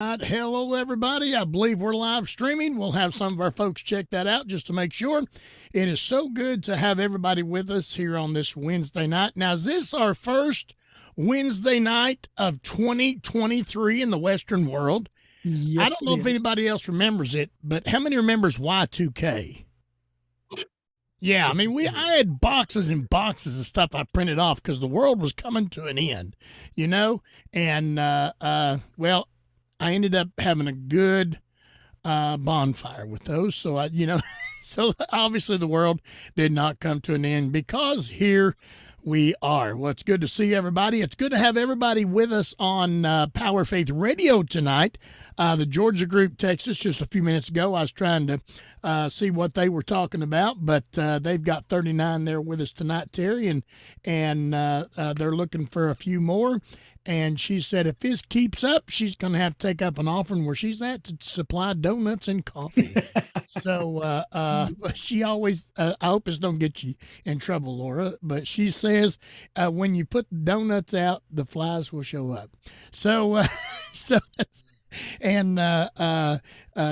Hello, everybody. I believe we're live streaming. We'll have some of our folks check that out just to make sure. It is so good to have everybody with us here on this Wednesday night. Now, is this our first Wednesday night of 2023 in the Western world? Yes, I don't know if anybody else remembers it, but how many remembers Y2K? Yeah, I mean, I had boxes and boxes of stuff I printed off because the world was coming to an end, you know? And, well, I ended up having a good bonfire with those. So, so obviously the world did not come to an end because here we are. Well, it's good to see everybody. It's good to have everybody with us on Power Faith Radio tonight. The Georgia group texted us just a few minutes ago. I was trying to see what they were talking about, but they've got 39 there with us tonight, Terry, and they're looking for a few more. And she said if this keeps up, she's going to have to take up an offering where she's at to supply donuts and coffee. So she always, I hope this don't get you in trouble, Laura, but she says when you put donuts out, the flies will show up. So, so that's, and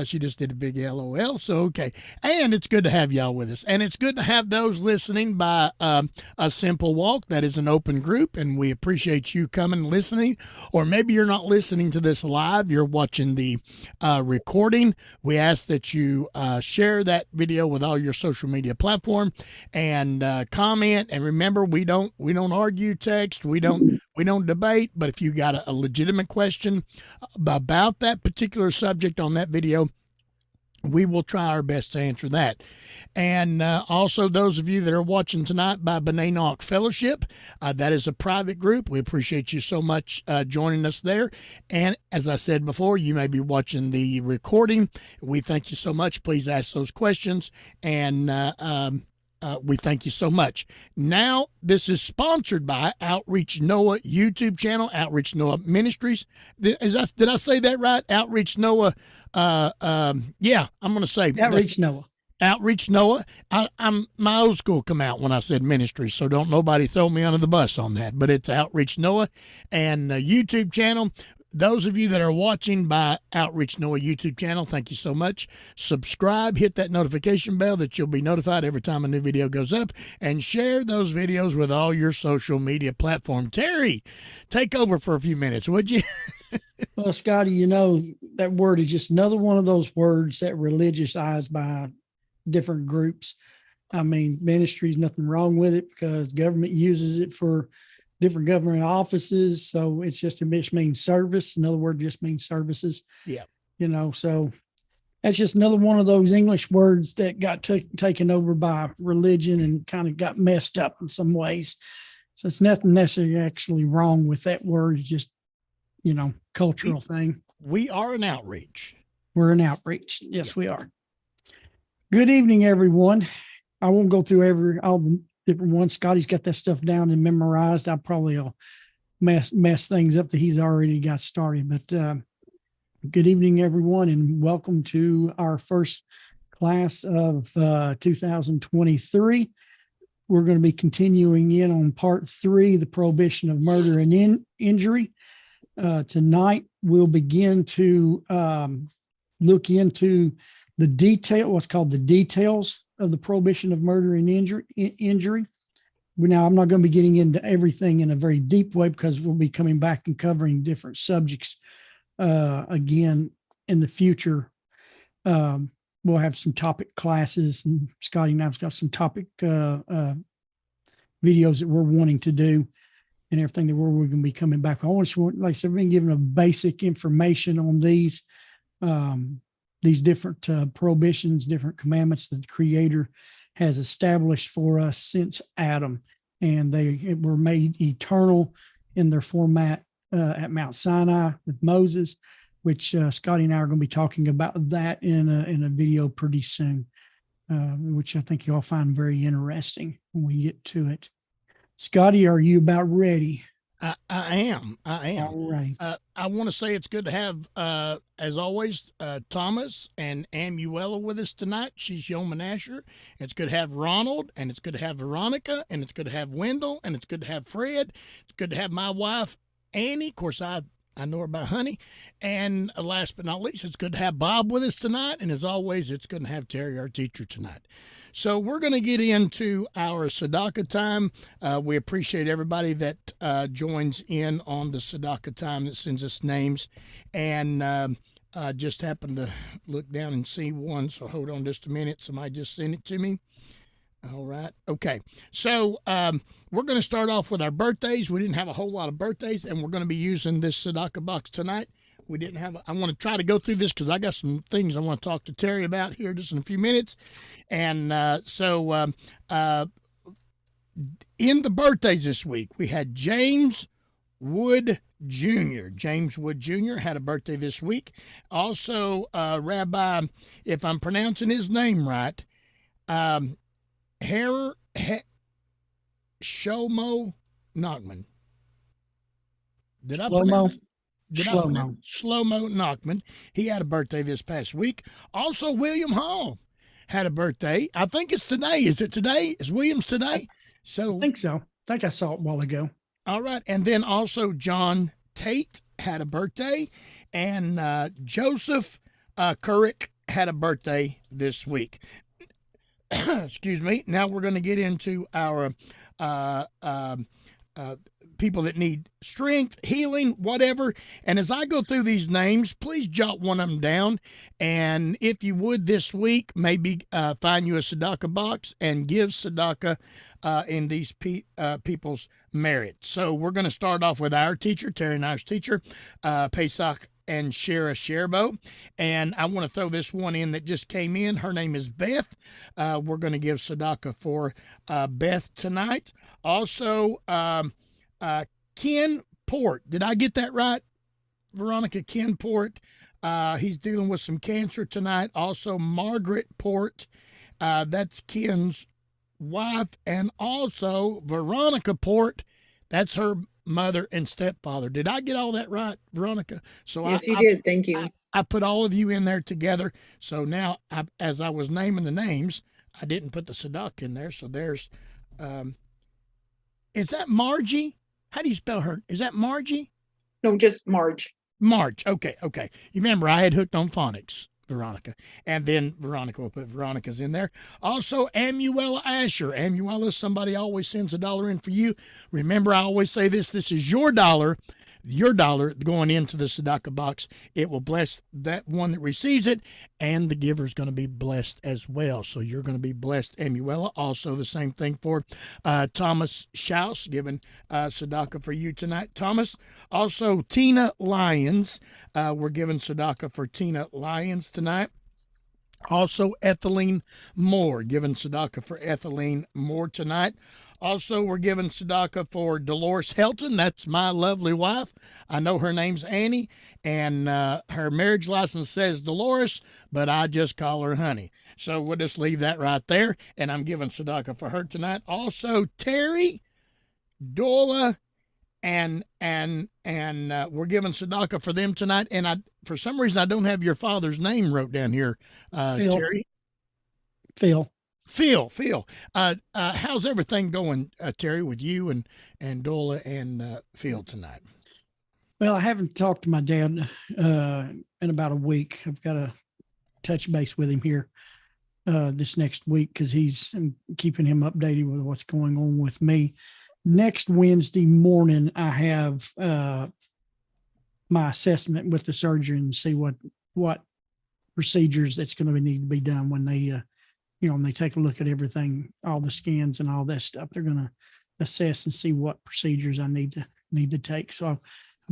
she just did a big LOL. So, okay. And it's good to have y'all with us. And it's good to have those listening by A Simple Walk. That is an open group, and we appreciate you coming and listening. Or maybe you're not listening to this live, you're watching the recording. We ask that you share that video with all your social media platform and comment. And remember, we don't argue text. We don't debate, but if you got a legitimate question about that particular subject on that video, we will try our best to answer that. And also those of you that are watching tonight by B'nai Noach Fellowship, that is a private group. We appreciate you so much joining us there. And as I said before, you may be watching the recording. We thank you so much. Please ask those questions. And we thank you so much. Now, this is sponsored by Outreach Noah YouTube channel, Outreach Noah Ministries. Did I say that right? Outreach Noah. Yeah, I'm going to say Outreach Noah. Outreach Noah. I'm my old school come out when I said ministry, so don't nobody throw me under the bus on that. But it's Outreach Noah and YouTube channel. Those of you that are watching by Outreach Noah YouTube channel, thank you so much. Subscribe, hit that notification bell that you'll be notified every time a new video goes up, and share those videos with all your social media platform. Terry, take over for a few minutes, would you? Well, Scotty, you know, that word is just another one of those words that religiousized by different groups. I mean, ministry is nothing wrong with it because government uses it for different government offices. So it just means service. Another word just means services. Yeah. You know, so that's just another one of those English words that got taken over by religion and kind of got messed up in some ways. So it's nothing necessarily actually wrong with that word. It's just, you know, cultural thing. We are an outreach. We're an outreach. Yes, we are. Good evening, everyone. I won't go through all the different ones. Scotty's got that stuff down and memorized. I probably will mess things up that he's already got started. But good evening, everyone, and welcome to our first class of 2023. We're going to be continuing in on part 3, the prohibition of murder and injury. Tonight, we'll begin to look into what's called the details of the prohibition of murder and injury. Now, I'm not going to be getting into everything in a very deep way because we'll be coming back and covering different subjects again in the future. We'll have some topic classes, and Scotty and I've got some topic videos that we're wanting to do and everything that we're going to be coming back. I want to, like I said, we've been given a basic information on these different prohibitions, different commandments that the Creator has established for us since Adam, and they were made eternal in their format at Mount Sinai with Moses, which Scotty and I are going to be talking about that in a video pretty soon, which I think you'll find very interesting when we get to it. Scotty, are you about ready? I am. All right. I want to say it's good to have, as always, Thomas and Amuela with us tonight. She's Yeoman Asher. It's good to have Ronald, and it's good to have Veronica, and it's good to have Wendell, and it's good to have Fred. It's good to have my wife, Annie. Of course, I I know her by Honey. And last but not least, it's good to have Bob with us tonight. And as always, it's good to have Terry, our teacher, tonight. So we're going to get into our Tzedakah time. We appreciate everybody that joins in on the Tzedakah time, that sends us names. And I just happened to look down and see one, so hold on just a minute. Somebody just sent it to me. All right. Okay. So we're going to start off with our birthdays. We didn't have a whole lot of birthdays, and we're going to be using this Tzedakah box tonight. We didn't have. I want to try to go through this because I got some things I want to talk to Terry about here just in a few minutes. And in the birthdays this week, we had James Wood Jr. James Wood Jr. had a birthday this week. Also, Rabbi, if I'm pronouncing his name right, Shomo Nachman. Did I pronounce? Shlomo Nachman. He had a birthday this past week. Also, William Hall had a birthday. I think it's today. Is it today? Is William's today? I think so. I think I saw it a while ago. All right. And then also John Tate had a birthday. And Joseph Couric had a birthday this week. Excuse me. Now we're going to get into our people that need strength, healing, whatever. And as I go through these names, please jot one of them down. And if you would this week, maybe find you a tzedakah box and give tzedakah in these people's merit. So we're going to start off with our teacher, Terry and I's teacher, Pesach and Shara Sherbo. And I want to throw this one in that just came in. Her name is Beth. We're going to give tzedakah for Beth tonight. Also, Ken Port. Did I get that right, Veronica? Ken Port. He's dealing with some cancer tonight. Also, Margaret Port. That's Ken's wife. And also, Veronica Port. That's her mother and stepfather. Did I get all that right, Veronica? So yes, you did. Thank you. I put all of you in there together. So now, as I was naming the names, I didn't put the tzedakah in there. So there's, is that Margie? How do you spell her? Is that Margie? No, just Marge. Marge. Okay. You remember I had hooked on phonics, Veronica. And then Veronica will put Veronica's in there. Also, Amuela Asher. Amuela, somebody always sends $1 in for you. Remember, I always say this is your dollar going into the tzedakah box. It will bless that one that receives it, and the giver is going to be blessed as well. So you're going to be blessed, Amuela. Also, the same thing for Thomas Schaus, giving tzedakah for you tonight, Thomas. Also, Tina Lyons. We're giving tzedakah for Tina Lyons tonight. Also, Ethelene Moore, giving tzedakah for Ethelene Moore tonight. Also, we're giving tzedakah for Dolores Helton. That's my lovely wife. I know her name's Annie, and her marriage license says Dolores, but I just call her Honey. So we'll just leave that right there, and I'm giving tzedakah for her tonight. Also, Terry, Dola, and we're giving tzedakah for them tonight. And for some reason, I don't have your father's name wrote down here, Terry. Phil. How's everything going, Terry, with you and Dola and Phil tonight? Well, I haven't talked to my dad in about a week. I've got to touch base with him here this next week because I'm keeping him updated with what's going on with me. Next Wednesday morning, I have my assessment with the surgeon and see what procedures that's going to need to be done when they when they take a look at everything, all the scans and all that stuff. They're going to assess and see what procedures I need to take. So I'll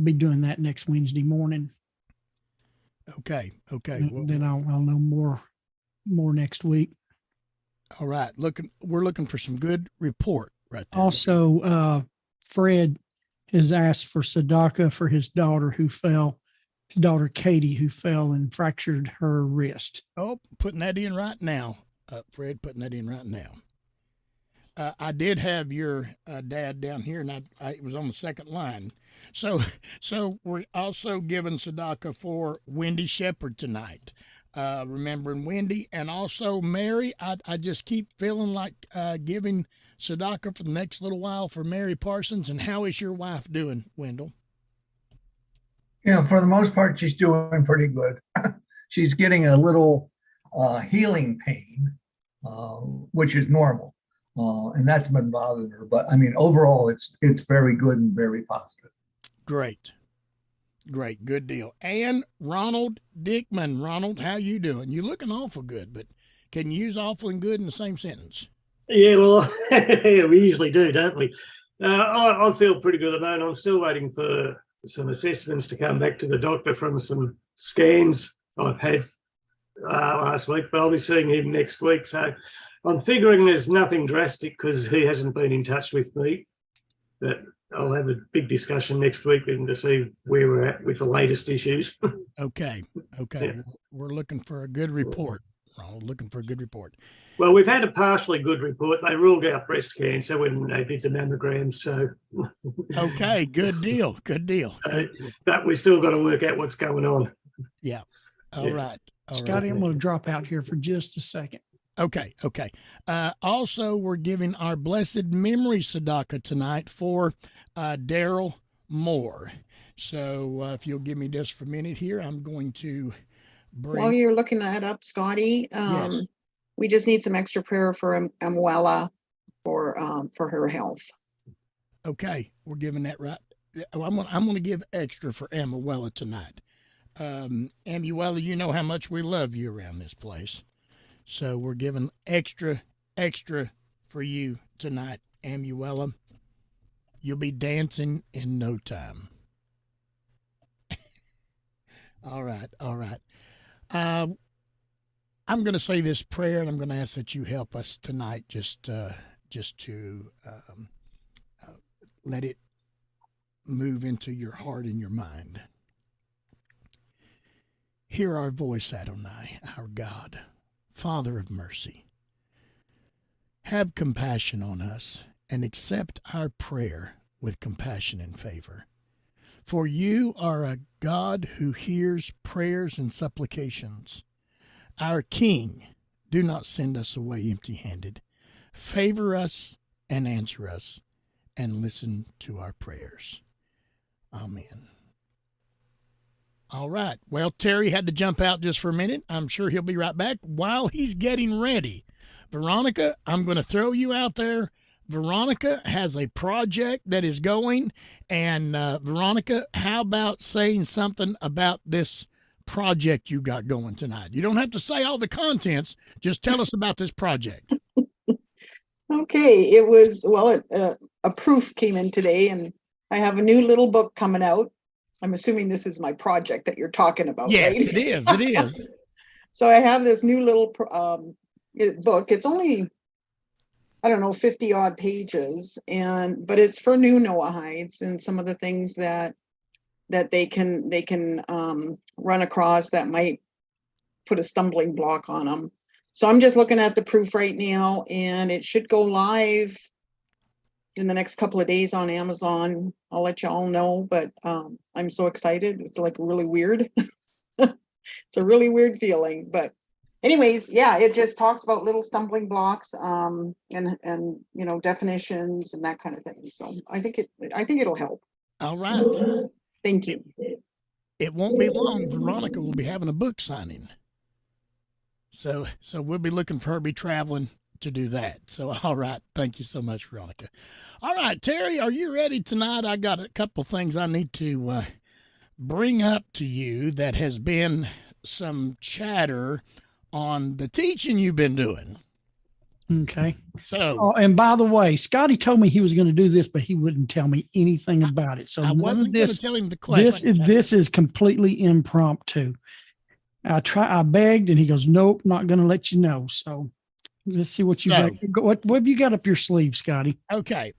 be doing that next Wednesday morning. Okay. Well, then I'll know more next week. All right. We're looking for some good report right there. Also, Fred has asked for tzedakah for his daughter Katie, who fell and fractured her wrist. Oh, putting that in right now. Fred, putting that in right now. I did have your dad down here, and it was on the second line. So we're also giving tzedakah for Wendy Shepherd tonight. Remembering Wendy, and also Mary. I just keep feeling like giving tzedakah for the next little while for Mary Parsons. And how is your wife doing, Wendell? For the most part, she's doing pretty good. She's getting a little healing pain, which is normal, and that's been bothering her. But I mean, overall, it's very good and very positive. Great. Great. Good deal. And Ronald Dickman. Ronald, how you doing? You're looking awful good, but can you use awful and good in the same sentence? Yeah, well, we usually do, don't we? I feel pretty good at the moment. I'm still waiting for some assessments to come back to the doctor from some scans I've had last week, but I'll be seeing him next week. So I'm figuring there's nothing drastic because he hasn't been in touch with me. But I'll have a big discussion next week and to see where we're at with the latest issues. Okay. Yeah. We're looking for a good report. Ronald, looking for a good report. Well, we've had a partially good report. They ruled out breast cancer when they did the mammogram. So, Okay, good deal. Good deal. But we still got to work out what's going on. Yeah. All right. Scotty, I'm going to drop out here for just a second. Okay. Also, we're giving our blessed memory tzedakah tonight for Daryl Moore. So if you'll give me just for a minute here, I'm going to bring. While you're looking that up, Scotty, Yes. we just need some extra prayer for Amuela for her health. Okay, we're giving that right. I'm going to give extra for Amuela tonight. Amuela, you know how much we love you around this place. So we're giving extra for you tonight, Amuela. You'll be dancing in no time. All right. I'm going to say this prayer, and I'm going to ask that you help us tonight just to let it move into your heart and your mind. Hear our voice, Adonai, our God, Father of mercy. Have compassion on us and accept our prayer with compassion and favor. For you are a God who hears prayers and supplications. Our King, do not send us away empty-handed. Favor us and answer us and listen to our prayers. Amen. All right. Well, Terry had to jump out just for a minute. I'm sure he'll be right back while he's getting ready. Veronica, I'm going to throw you out there. Veronica has a project that is going. And Veronica, how about saying something about this project you got going tonight? You don't have to say all the contents. Just tell us about this project. Okay, it was, well, a proof came in today, and I have a new little book coming out. I'm assuming this is my project that you're talking about, Yes, right? it is. It is. So I have this new little book. It's only, I don't know, 50 odd pages, but it's for new Noahides and some of the things that they can run across that might put a stumbling block on them. So I'm just looking at the proof right now, and it should go live in the next couple of days on Amazon. I'll let you all know, but I'm so excited. It's like really weird. It's a really weird feeling, but anyways, yeah, it just talks about little stumbling blocks, and definitions and that kind of thing. So I think it'll help. All right. Thank you. It won't be long. Veronica will be having a book signing. So we'll be looking for her to be traveling to do that. So, all right. Thank you so much, Veronica. All right, Terry, are you ready tonight? I got a couple things I need to bring up to you that has been some chatter on the teaching you've been doing. Okay. So, and by the way, Scotty told me he was going to do this, but he wouldn't tell me anything about it. So I wasn't going to tell him the class. This is completely impromptu. I begged, and he goes, "Nope, not going to let you know." So let's see what what have you got up your sleeve, Scotty? Okay.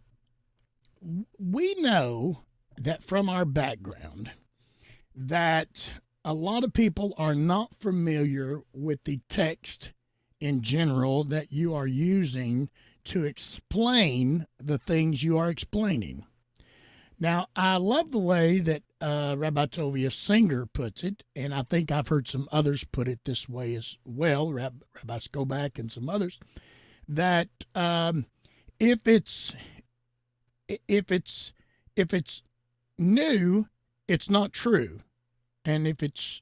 We know that from our background that a lot of people are not familiar with the text in general that you are using to explain the things you are explaining. Now, I love the way that Rabbitovia Singer puts it, and I think I've heard some others put it this way as well, Rabbi Skobach and some others, that if it's new, it's not true. and if it's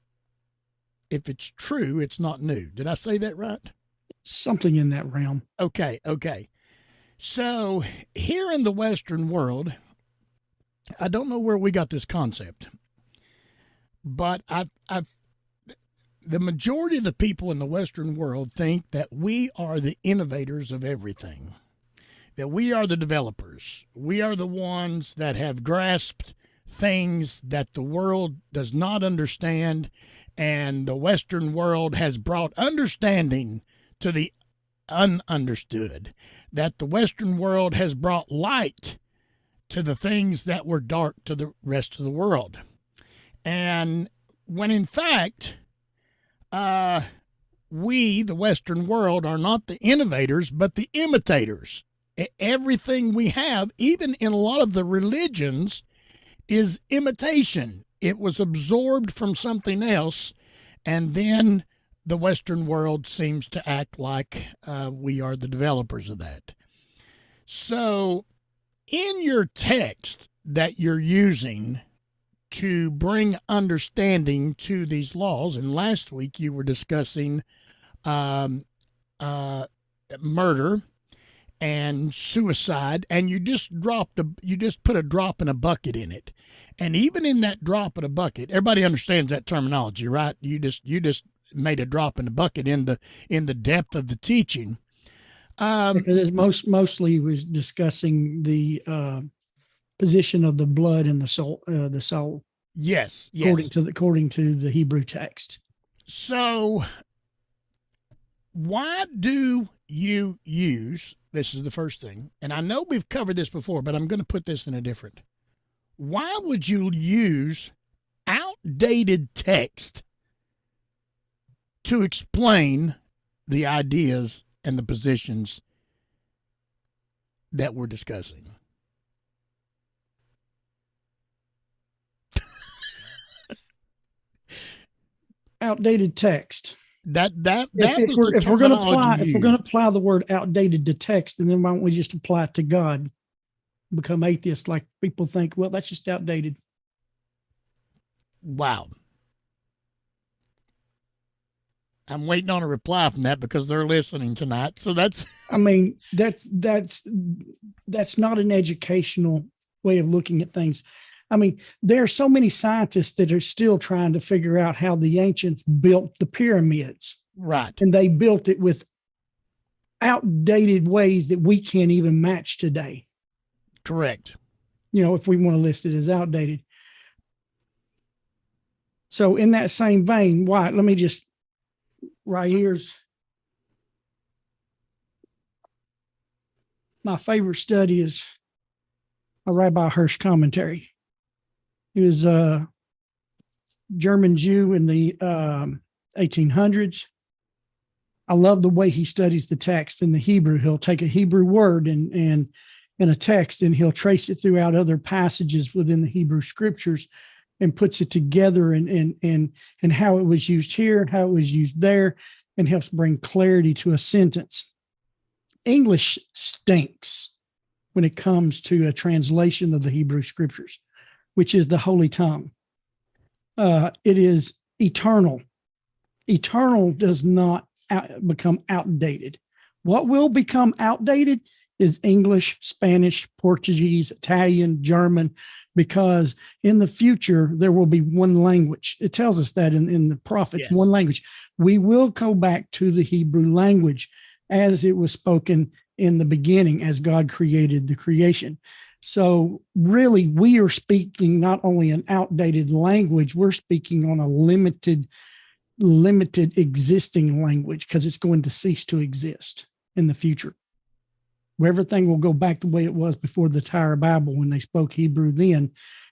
true, it's not new. Did I say that right? Something in that realm. Okay. So here in the Western world, I don't know where we got this concept, but the majority of the people in the Western world think that we are the innovators of everything, that we are the developers. We are the ones that have grasped things that the world does not understand, and the Western world has brought understanding to the ununderstood, that the Western world has brought light to the things that were dark to the rest of the world. And when in fact, we, the Western world, are not the innovators, but the imitators. Everything we have, even in a lot of the religions, is imitation. It was absorbed from something else, and then the Western world seems to act like we are the developers of that. So in your text that you're using to bring understanding to these laws, and last week you were discussing murder and suicide, and you just put a drop in a bucket in it. And even in that drop in a bucket, everybody understands that terminology, right? You just made a drop in the bucket in the depth of the teaching. Because it mostly was discussing the position of the blood and the soul. Yes. According to the Hebrew text. So, why do you use? This is the first thing, and I know we've covered this before, but I'm going to put this in a different. Why would you use outdated text to explain the ideas and the positions that we're discussing? Outdated text. If we're going to apply the word outdated to text, and then why don't we just apply it to God? Become atheists, like people think, well, that's just outdated. Wow. I'm waiting on a reply from that because they're listening tonight. So that's not an educational way of looking at things. I mean, there are so many scientists that are still trying to figure out how the ancients built the pyramids. Right. And they built it with outdated ways that we can't even match today. Correct. If we want to list it as outdated. So in that same vein, let me just, right here's my favorite study is a Rabbi Harsh commentary. He was a German Jew in the 1800s. I love the way he studies the text in the Hebrew. He'll take a Hebrew word and in a text, and he'll trace it throughout other passages within the Hebrew scriptures and puts it together and how it was used here, how it was used there, and helps bring clarity to a sentence. English stinks when it comes to a translation of the Hebrew scriptures, which is the Holy Tongue. It is eternal. Eternal does not become outdated. What will become outdated is English, Spanish, Portuguese, Italian, German, because in the future, there will be one language. It tells us that in the prophets, yes. One language. We will go back to the Hebrew language as it was spoken in the beginning, as God created the creation. So really, we are speaking not only an outdated language, we're speaking on a limited existing language, because it's going to cease to exist in the future. Where everything will go back the way it was before the Tower of Babel, when they spoke Hebrew then,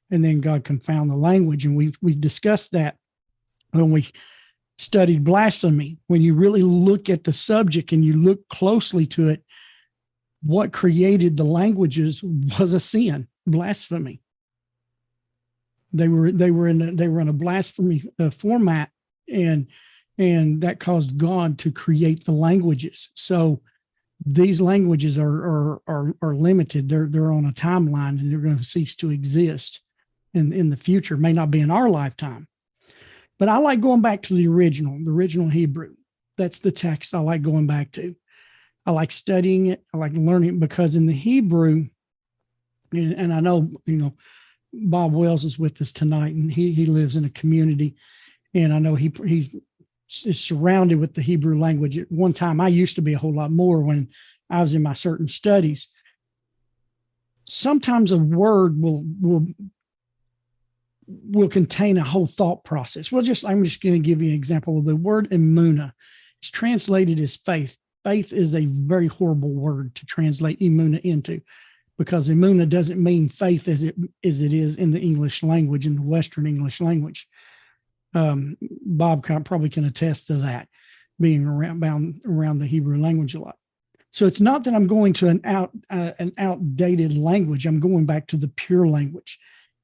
and then God confound the language. And we discussed that when we studied blasphemy. When you really look at the subject and you look closely to it, what created the languages was a sin, blasphemy. They were in a blasphemy format, and that caused God to create the languages. So these languages are limited. They're on a timeline, and they're going to cease to exist in the future. May not be in our lifetime. But I like going back to the original Hebrew. That's the text I like going back to. I like studying it. I like learning it, because in the Hebrew, and I know, Bob Wells is with us tonight, and he lives in a community, and I know he is surrounded with the Hebrew language. At one time, I used to be a whole lot more when I was in my certain studies. Sometimes a word will contain a whole thought process. I'm just going to give you an example of the word emunah. It's translated as faith. Faith is a very horrible word to translate emunah into, because emunah doesn't mean faith as it is in the English language, in the Western English language. Bob probably can attest to that, being around the Hebrew language a lot. So it's not that I'm going to an outdated language. I'm going back to the pure language.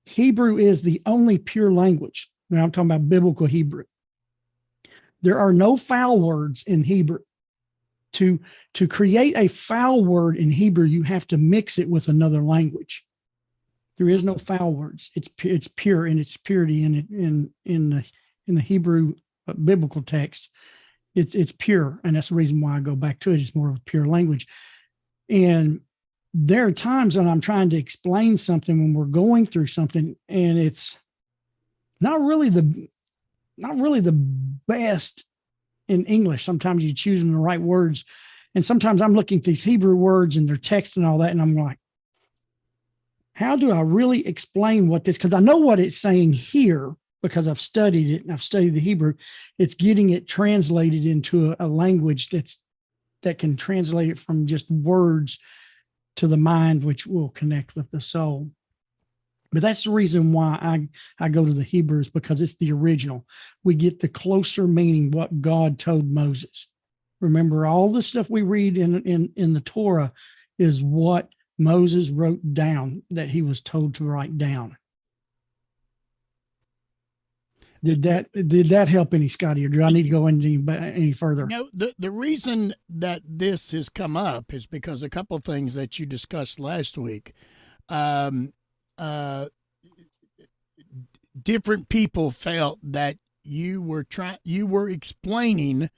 Hebrew is the only pure language. Now I'm talking about biblical Hebrew. There are no foul words in Hebrew. To create a foul word in Hebrew, you have to mix it with another language. There is no foul words. It's pure in its purity in the Hebrew biblical text. It's pure, and that's the reason why I go back to it. It's more of a pure language. And there are times when I'm trying to explain something, when we're going through something, and it's not really the best in English. Sometimes you're choosing the right words, and sometimes I'm looking at these Hebrew words and their text and all that, and I'm like, how do I really explain what this? Because I know what it's saying here, because I've studied it and I've studied the Hebrew. It's getting it translated into a language that can translate it from just words to the mind, which will connect with the soul. But that's the reason why I go to the Hebrews, because it's the original. We get the closer meaning, what God told Moses. Remember, all the stuff we read in the Torah is what Moses wrote down, that he was told to write down. Did that help any, Scotty, or do I need to go into any further? No, the reason that this has come up is because a couple of things that you discussed last week. Different people felt that you were explaining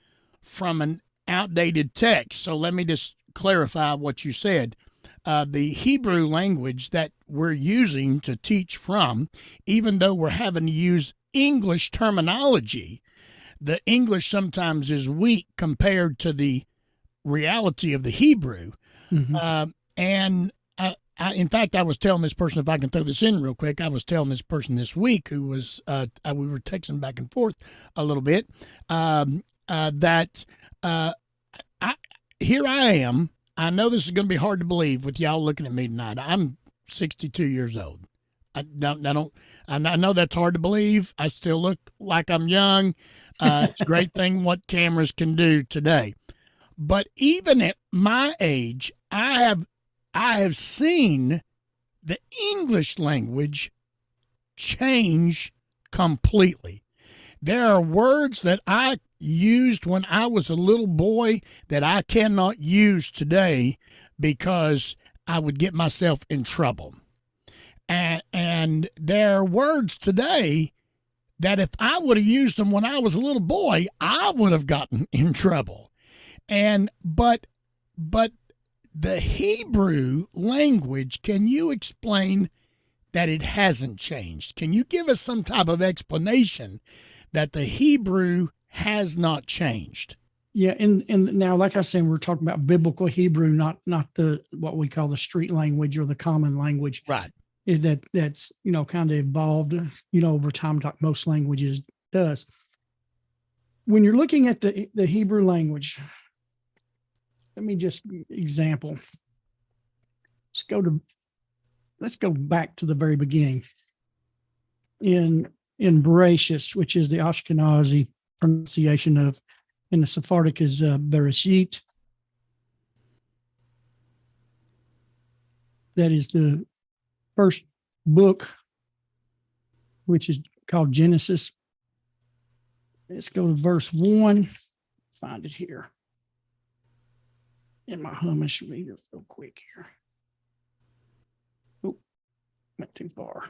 from an outdated text. So let me just clarify what you said. The Hebrew language that we're using to teach from, even though we're having to use English terminology, the English sometimes is weak compared to the reality of the Hebrew. Mm-hmm. In fact, I was telling this person, if I can throw this in real quick, I was telling this person this week who was, we were texting back and forth a little bit, here I am. I know this is going to be hard to believe with y'all looking at me tonight. I'm 62 years old. I know that's hard to believe. I still look like I'm young. It's a great thing what cameras can do today. But even at my age, I have seen the English language change completely. There are words that I used when I was a little boy that I cannot use today because I would get myself in trouble. And there are words today that if I would have used them when I was a little boy, I would have gotten in trouble. But the Hebrew language, can you explain that it hasn't changed? Can you give us some type of explanation that the Hebrew has not changed? Yeah, and now, like I said, we're talking about biblical Hebrew, not the what we call the street language or the common language. Right. That's kind of evolved over time, like most languages does. When you're looking at the Hebrew language, let me just example. Let's go back to the very beginning. In Bereshit, which is the Ashkenazi pronunciation of, in the Sephardic is Bereshit. That is the first book, which is called Genesis. Let's go to verse 1. Find it here in my Chumash reader real quick here. Oh, went too far.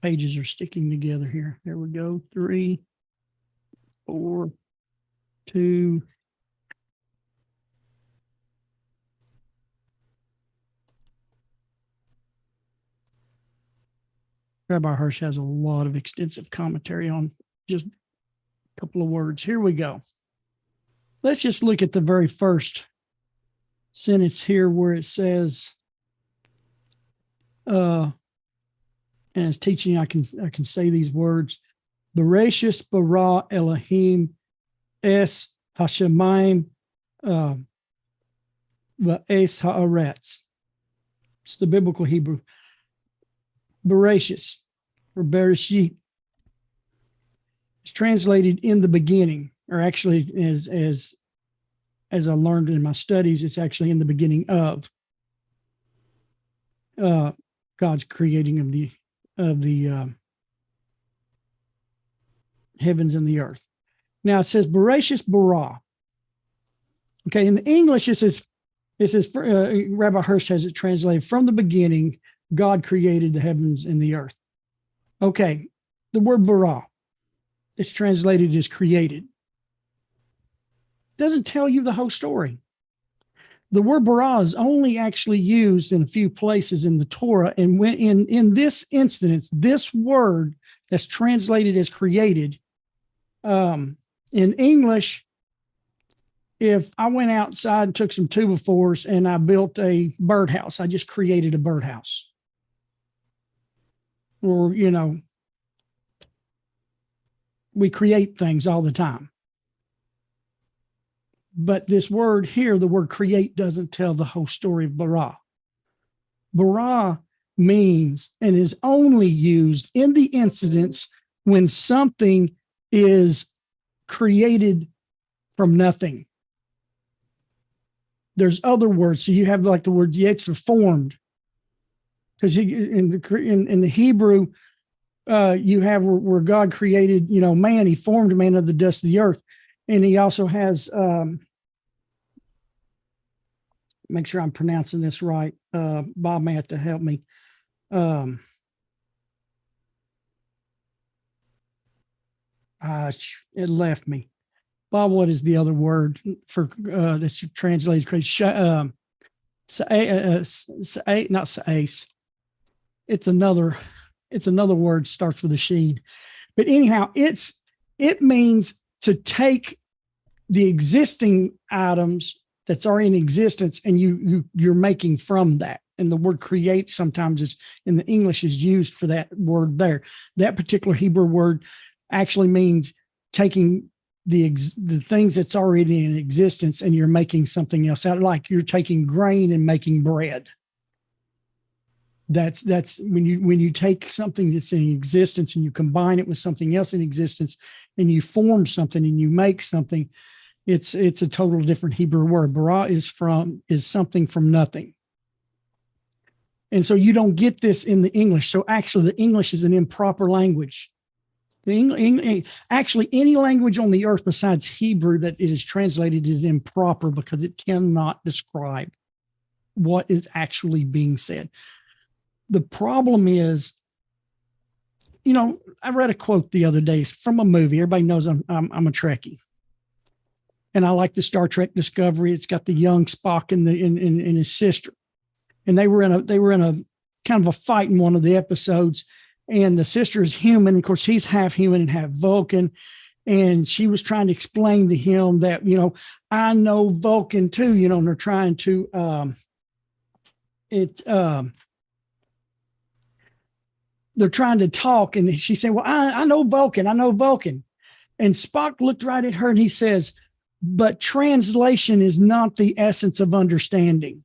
pages are sticking together here. There we go. 3, 4, 2. Rabbi Harsh has a lot of extensive commentary on just a couple of words. Here we go. Let's just look at the very first sentence here where it says, and it's teaching, I can say these words. Bereshis bara Elohim es hashemayim va'es haaretz. It's the biblical Hebrew. Bereshis or Bereshit. It's translated in the beginning, or actually as I learned in my studies, it's actually in the beginning of God's creating of the heavens and the earth. Now it says Bereshis bara. Okay, in the English it says Rabbi Harsh has it translated, from the beginning God created the heavens and the earth. Okay, the word bara, it's translated as created. Doesn't tell you the whole story. The word bara is only actually used in a few places in the Torah. And when in this instance, this word that's translated as created, in English, if I went outside and took some 2x4s and I built a birdhouse, I just created a birdhouse. Or, we create things all the time. But this word here, the word create, doesn't tell the whole story of bara. Bara means and is only used in the incidents when something is created from nothing. There's other words. So you have like the word yetzer, formed. Because in the Hebrew, you have where God created, man, he formed man of the dust of the earth. And he also has, make sure I'm pronouncing this right. Bob may have to help me. It left me. Bob, what is the other word for that's translated? Not sa'ace. It's another word, starts with a sheen. But anyhow, it means to take the existing items that's already in existence and you're making from that. And the word create sometimes is in the English is used for that word there. That particular Hebrew word actually means taking the things that's already in existence and you're making something else out, like you're taking grain and making bread. That's when you take something that's in existence and you combine it with something else in existence and you form something and you make something. It's a total different Hebrew word. Bara is something from nothing. And so you don't get this in the English. So actually the English is an improper language. Actually, any language on the earth besides Hebrew that it is translated is improper because it cannot describe what is actually being said. The problem is, I read a quote the other day from a movie. Everybody knows I'm a Trekkie, and I like the Star Trek Discovery. It's got the young Spock and his sister, and they were in a kind of a fight in one of the episodes. And the sister is human. Of course, he's half human and half Vulcan. And she was trying to explain to him that, I know Vulcan too, and they're trying to, they're trying to talk. And she said, well, I know Vulcan. And Spock looked right at her and he says, but translation is not the essence of understanding.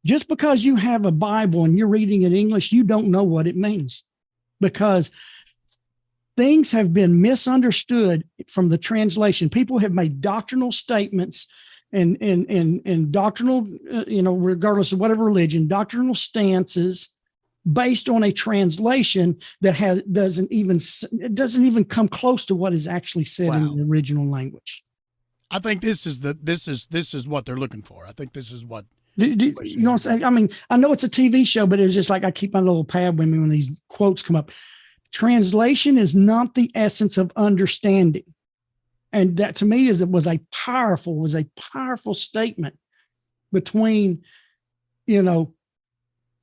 Just because you have a Bible and you're reading in English, you don't know what it means, because things have been misunderstood from the translation. People have made doctrinal statements and doctrinal, regardless of whatever religion, doctrinal stances based on a translation that doesn't even come close to what is actually said in the original language. I think this is what they're looking for. I think this is what You know what I'm saying? I mean, I know it's a TV show, but it's just like I keep my little pad with me when these quotes come up. Translation is not the essence of understanding. And that to me was a powerful statement between, a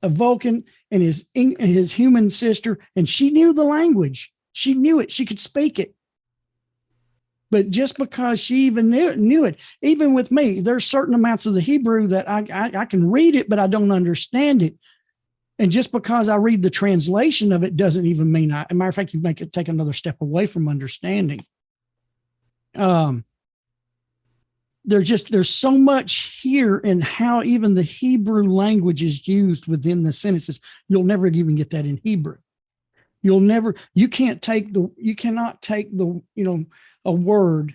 Vulcan and his human sister. And she knew the language. She knew it. She could speak it. But just because she even knew it, even with me, there's certain amounts of the Hebrew that I can read it, but I don't understand it. And just because I read the translation of it doesn't even mean as a matter of fact, you make it take another step away from understanding. There's so much here in how even the Hebrew language is used within the sentences. You'll never even get that in Hebrew. You cannot take a word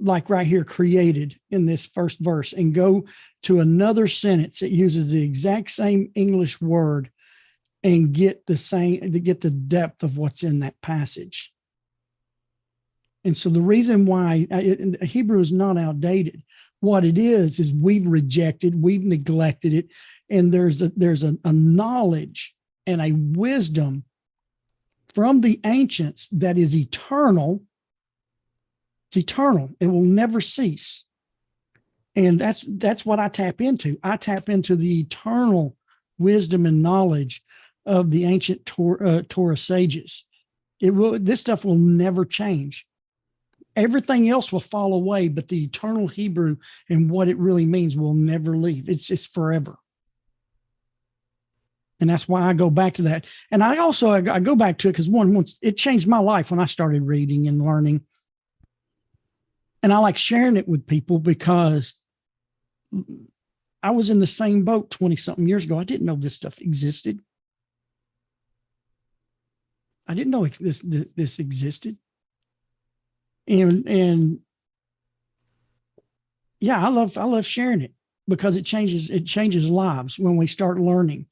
like right here, created in this first verse, and go to another sentence that uses the exact same English word and get the depth of what's in that passage. And so the reason why Hebrew is not outdated, what it is we've rejected, we've neglected it, and there's a knowledge and a wisdom from the ancients that is eternal. It's eternal. It will never cease. And that's what I tap into. I tap into the eternal wisdom and knowledge of the ancient Torah sages. This stuff will never change. Everything else will fall away, but the eternal Hebrew and what it really means will never leave. It's forever. And that's why I go back to that. And I go back to it because once it changed my life when I started reading and learning. And I like sharing it with people because I was in the same boat 20 something years ago. I didn't know this stuff existed. I didn't know this existed. And yeah, I love sharing it because it changes lives when we start learning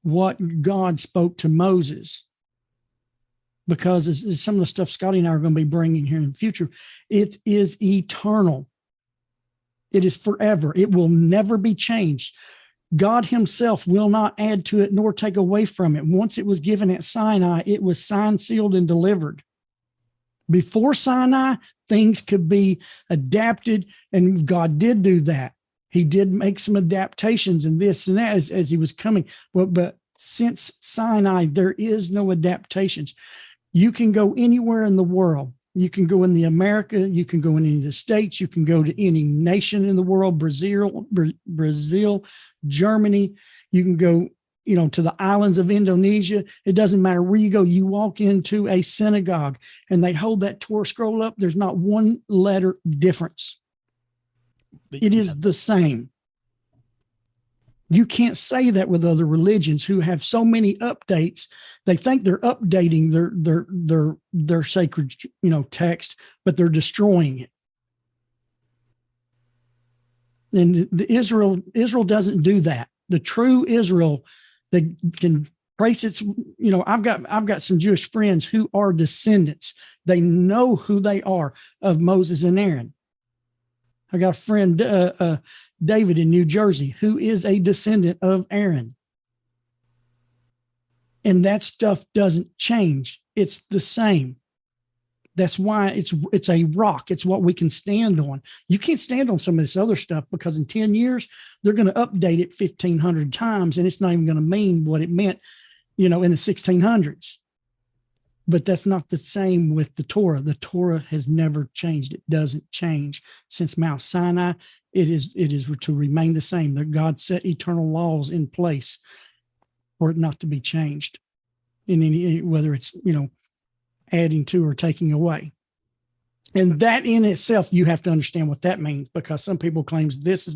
what God spoke to Moses. Because it's some of the stuff Scotty and I are going to be bringing here in the future. It is eternal. It is forever. It will never be changed. God himself will not add to it nor take away from it. Once it was given at Sinai, it was signed, sealed, and delivered. Before Sinai, things could be adapted, and God did do that. He did make some adaptations and this and that as he was coming. But since Sinai, there is no adaptations. You can go anywhere in the world. You can go in the America. You can go in any of the states. You can go to any nation in the world, Brazil, Germany. You can go, to the islands of Indonesia. It doesn't matter where you go. You walk into a synagogue and they hold that Torah scroll up. There's not one letter difference. It is the same. You can't say that with other religions who have so many updates. They think they're updating their sacred, text, but they're destroying it. And Israel doesn't do that. The true Israel, they can trace its. I've got some Jewish friends who are descendants. They know who they are of Moses and Aaron. I got a friend, David in New Jersey, who is a descendant of Aaron. And that stuff doesn't change. It's the same. That's why it's a rock. It's what we can stand on. You can't stand on some of this other stuff because in 10 years, they're going to update it 1,500 times, and it's not even going to mean what it meant, in the 1600s. But that's not the same with the Torah. The Torah has never changed. It doesn't change. Since Mount Sinai, it is to remain the same. That God set eternal laws in place for it not to be changed in any, whether it's, adding to or taking away. And that in itself, you have to understand what that means, because some people claims this is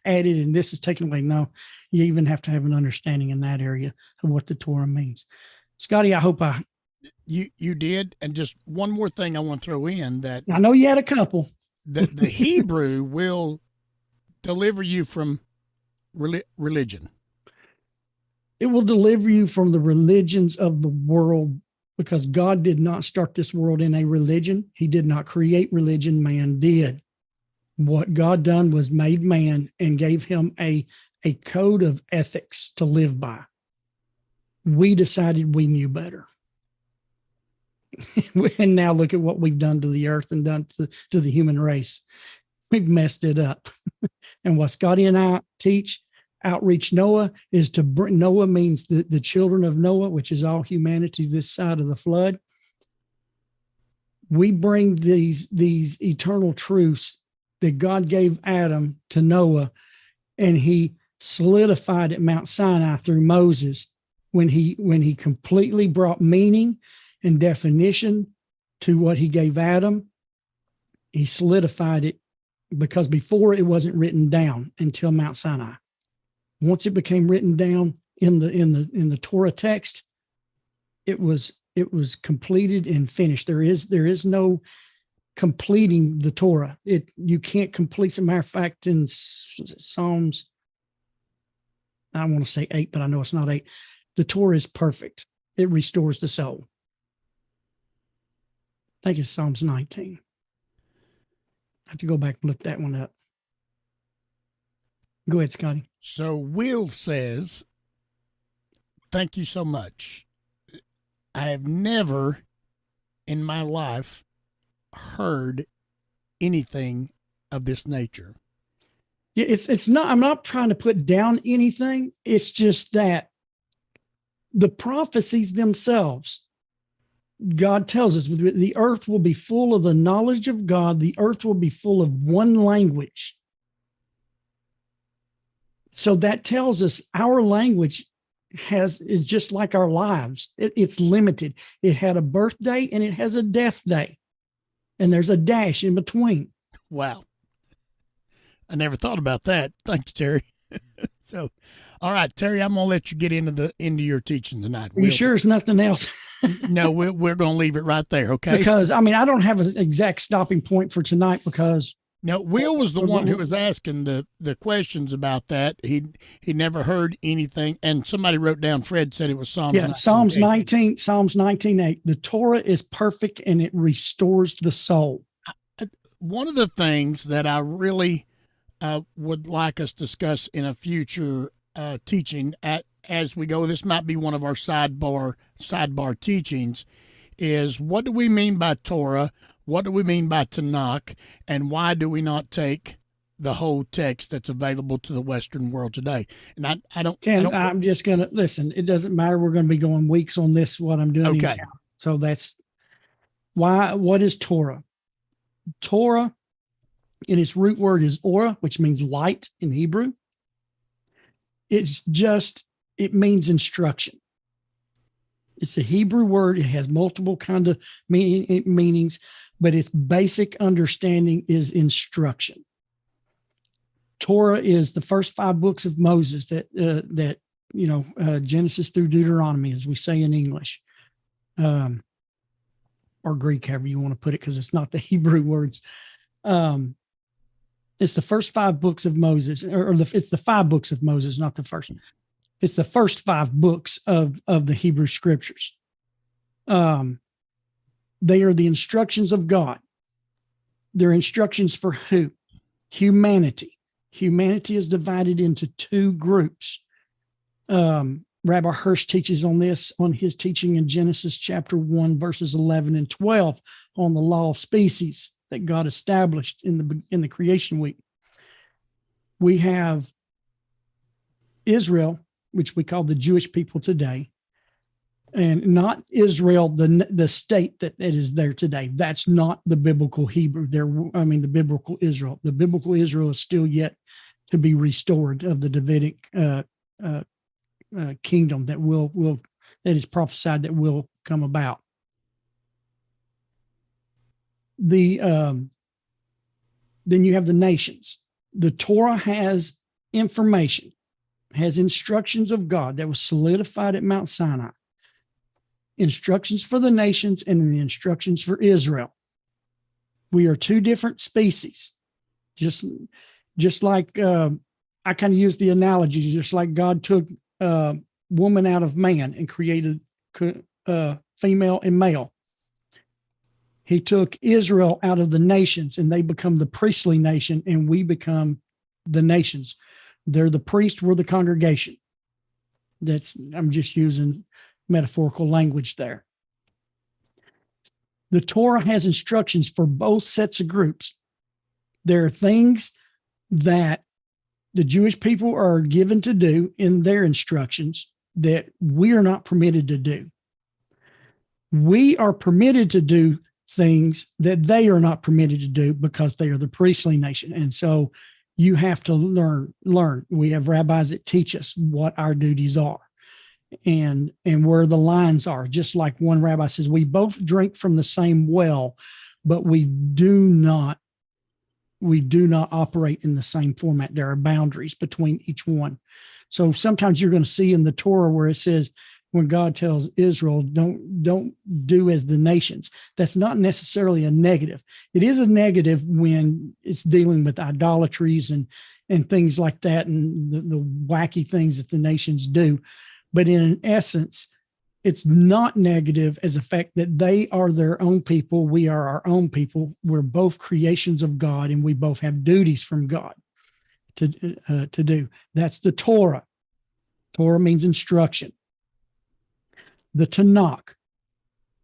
added and this is taken away. No, you even have to have an understanding in that area of what the Torah means. Scotty, I hope you did. And just one more thing I want to throw in that I know you had a couple. The Hebrew will deliver you from religion. It will deliver you from the religions of the world, because God did not start this world in a religion. He did not create religion. Man did. What God done was made man and gave him a code of ethics to live by. We decided we knew better. And now look at what we've done to the earth and done to the human race. We've messed it up. And what Scotty and I teach, Outreach Noah, is to bring, Noah means the children of Noah, which is all humanity this side of the flood. We bring these eternal truths that God gave Adam to Noah, and he solidified at Mount Sinai through Moses when he completely brought meaning and definition to what he gave Adam. He solidified it, because before it wasn't written down until Mount Sinai. Once it became written down in the Torah text, it was completed and finished. There is no completing the Torah. You can't complete. As a matter of fact, in Psalms, I want to say 8, but I know it's not 8. The Torah is perfect. It restores the soul. I think it's Psalms 19. I have to go back and look that one up. Go ahead, Scotty. So Will says, thank you so much. I have never in my life heard anything of this nature. Yeah, it's not, I'm not trying to put down anything. It's just that the prophecies themselves, God tells us the earth will be full of the knowledge of God. The earth will be full of one language. So that tells us our language is just like our lives. It's limited. It had a birthday and it has a death day. And there's a dash in between. Wow. I never thought about that. Thank you, Terry. So, all right, Terry, I'm going to let you get into your teaching tonight. Are you sure it's nothing else? No, we're going to leave it right there, okay? Because, I mean, I don't have an exact stopping point for tonight because... No, Will was the one who was asking the questions about that. He never heard anything, and somebody wrote down, Fred said it was Psalms 19. Psalms 19, Psalms 19:8. The Torah is perfect and it restores the soul. One of the things that I really would like us to discuss in a future teaching as we go, this might be one of our sidebar teachings, is what do we mean by Torah? What do we mean by Tanakh? And why do we not take the whole text that's available to the Western world today? And I'm just going to listen. It doesn't matter. We're going to be going weeks on this, what I'm doing. Okay. Now. So that's why. What is Torah? Torah in its root word is ora, which means light in Hebrew. It means instruction. It's a Hebrew word. It has multiple kind of meanings, but its basic understanding is instruction. Torah is the first 5 books of Moses that Genesis through Deuteronomy, as we say in English, or Greek, however you want to put it, because it's not the Hebrew words. It's the first 5 books of Moses, it's the 5 books of Moses, not the first. It's the first 5 books of the Hebrew scriptures. They are the instructions of God. They're instructions for who? Humanity. Humanity is divided into 2 groups. Rabbi Harsh teaches on this on his teaching in Genesis chapter 1, verses 11 and 12 on the law of species that God established in the creation week. We have Israel, which we call the Jewish people today, and not Israel, the state that is there today. That's not the biblical Hebrew. The biblical Israel. The biblical Israel is still yet to be restored of the Davidic kingdom that is prophesied that will come about. Then you have the nations. The Torah has information, has instructions of God that was solidified at Mount Sinai. Instructions for the nations and the instructions for Israel. We are 2 different species. Just like I kind of use the analogy, just like God took woman out of man and created female and male. He took Israel out of the nations, and they become the priestly nation, and we become the nations. They're the priest, we're the congregation. I'm just using metaphorical language there. The Torah has instructions for both sets of groups. There are things that the Jewish people are given to do in their instructions that we are not permitted to do. We are permitted to do things that they are not permitted to do because they are the priestly nation. And so you have to learn. We have rabbis that teach us what our duties are and where the lines are. Just like one rabbi says, we both drink from the same well, but we do not operate in the same format. There are boundaries between each one. So sometimes you're going to see in the Torah where it says, when God tells Israel, don't do as the nations. That's not necessarily a negative. It is a negative when it's dealing with idolatries and things like that, and the wacky things that the nations do. But in essence, it's not negative as a fact that they are their own people. We are our own people. We're both creations of God, and we both have duties from God to do. That's the Torah. Torah means instruction. The Tanakh.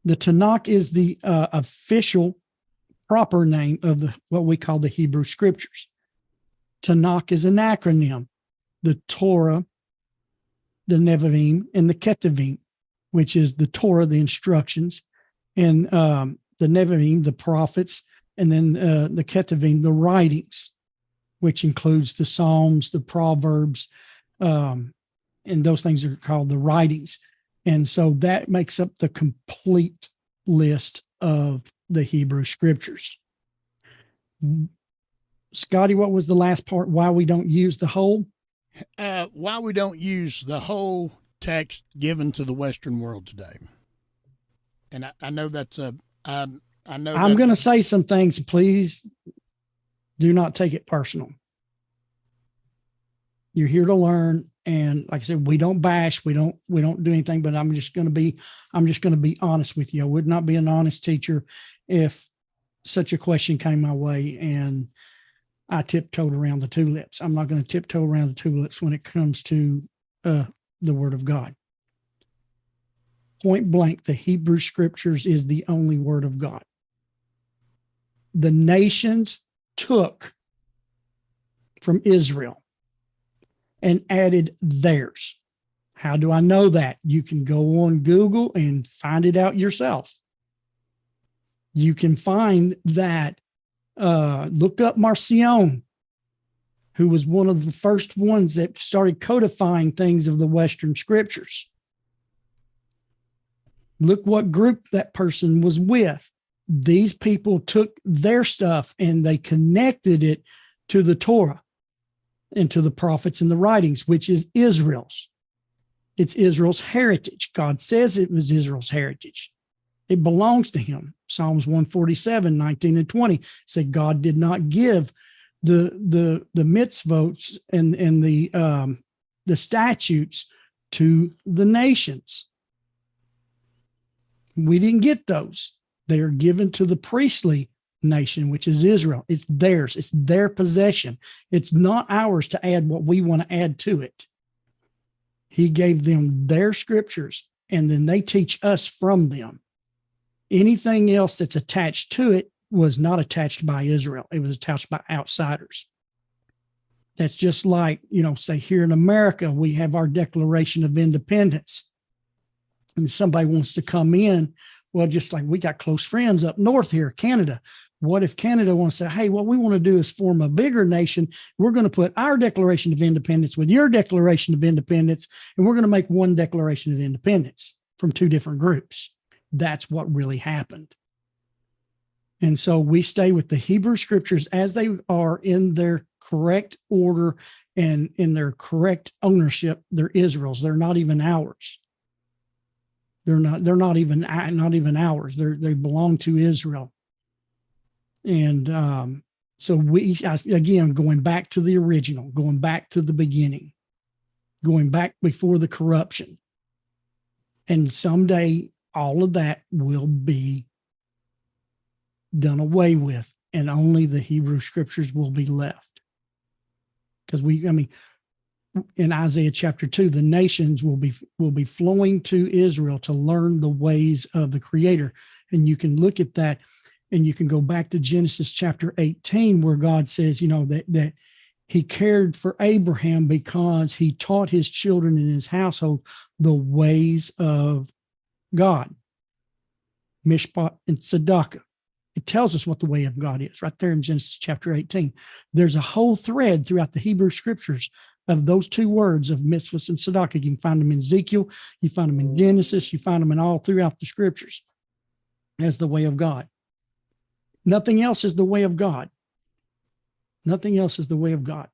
The Tanakh is the official proper name of what we call the Hebrew Scriptures. Tanakh is an acronym. The Torah, the Nevi'im, and the Ketuvim, which is the Torah, the instructions, and the Nevi'im, the prophets, and then the Ketuvim, the writings, which includes the Psalms, the Proverbs, and those things are called the writings. And so that makes up the complete list of the Hebrew Scriptures. Scotty, what was the last part? Why we don't use the whole? Why we don't use the whole text given to the Western world today. And I know that's I know I'm going to say some things. Please do not take it personal. You're here to learn. And like I said, we don't bash, we don't do anything, but I'm just going to be honest with you. I would not be an honest teacher if such a question came my way and I tiptoed around the tulips. I'm not going to tiptoe around the tulips when it comes to the Word of God. Point blank, the Hebrew Scriptures is the only Word of God. The nations took from Israel and added theirs. How do I know that? You can go on Google and find it out yourself. You can find that, look up Marcion, who was one of the first ones that started codifying things of the Western Scriptures. Look what group that person was with. These people took their stuff and they connected it to the Torah and to the prophets and the writings, which is Israel's. It's Israel's heritage. God says it was Israel's heritage. It belongs to him. Psalms 147, 19 and 20 said God did not give the mitzvot and the statutes to the nations. We didn't get those. They are given to the priestly nation, which is Israel. It's theirs. It's their possession. It's not ours to add what we want to add to it. He gave them their scriptures, and then they teach us from them. Anything else that's attached to it was not attached by Israel. It was attached by outsiders. That's just like, say here in America, we have our Declaration of Independence. And somebody wants to come in, well, just like we got close friends up north here, Canada. What if Canada wants to say, hey, what we want to do is form a bigger nation. We're going to put our Declaration of Independence with your Declaration of Independence, and we're going to make one Declaration of Independence from two different groups. That's what really happened. And so we stay with the Hebrew Scriptures as they are in their correct order and in their correct ownership. They're Israel's. They're not even ours. They're not even ours. They belong to Israel. And so again, going back to the original, going back to the beginning, going back before the corruption. And someday all of that will be done away with, and only the Hebrew scriptures will be left. Because in Isaiah chapter 2, the nations will be flowing to Israel to learn the ways of the Creator. And you can look at that, and you can go back to Genesis chapter 18, where God says, that he cared for Abraham because he taught his children in his household the ways of God. Mishpat and Tzedakah. It tells us what the way of God is right there in Genesis chapter 18. There's a whole thread throughout the Hebrew scriptures of those two words of mitzvahs and tzedakah. You can find them in Ezekiel, you find them in Genesis, you find them in all throughout the scriptures as the way of God. Nothing else is the way of God. Nothing else is the way of God.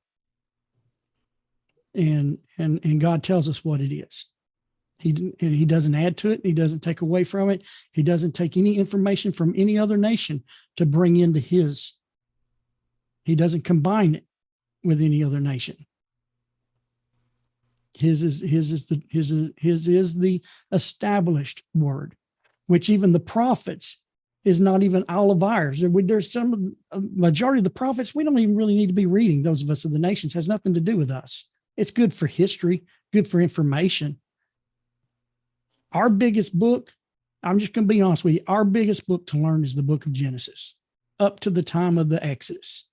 And God tells us what it is. He doesn't add to it. He doesn't take away from it. He doesn't take any information from any other nation to bring into his. He doesn't combine it with any other nation. His is the established word, which even the prophets is not even all of ours. There's a majority of the prophets we don't even really need to be reading. Those of us of the nations, has nothing to do with us. It's good for history, good for information. Our biggest book, I'm just going to be honest with you, our biggest book to learn is the book of Genesis, up to the time of the Exodus.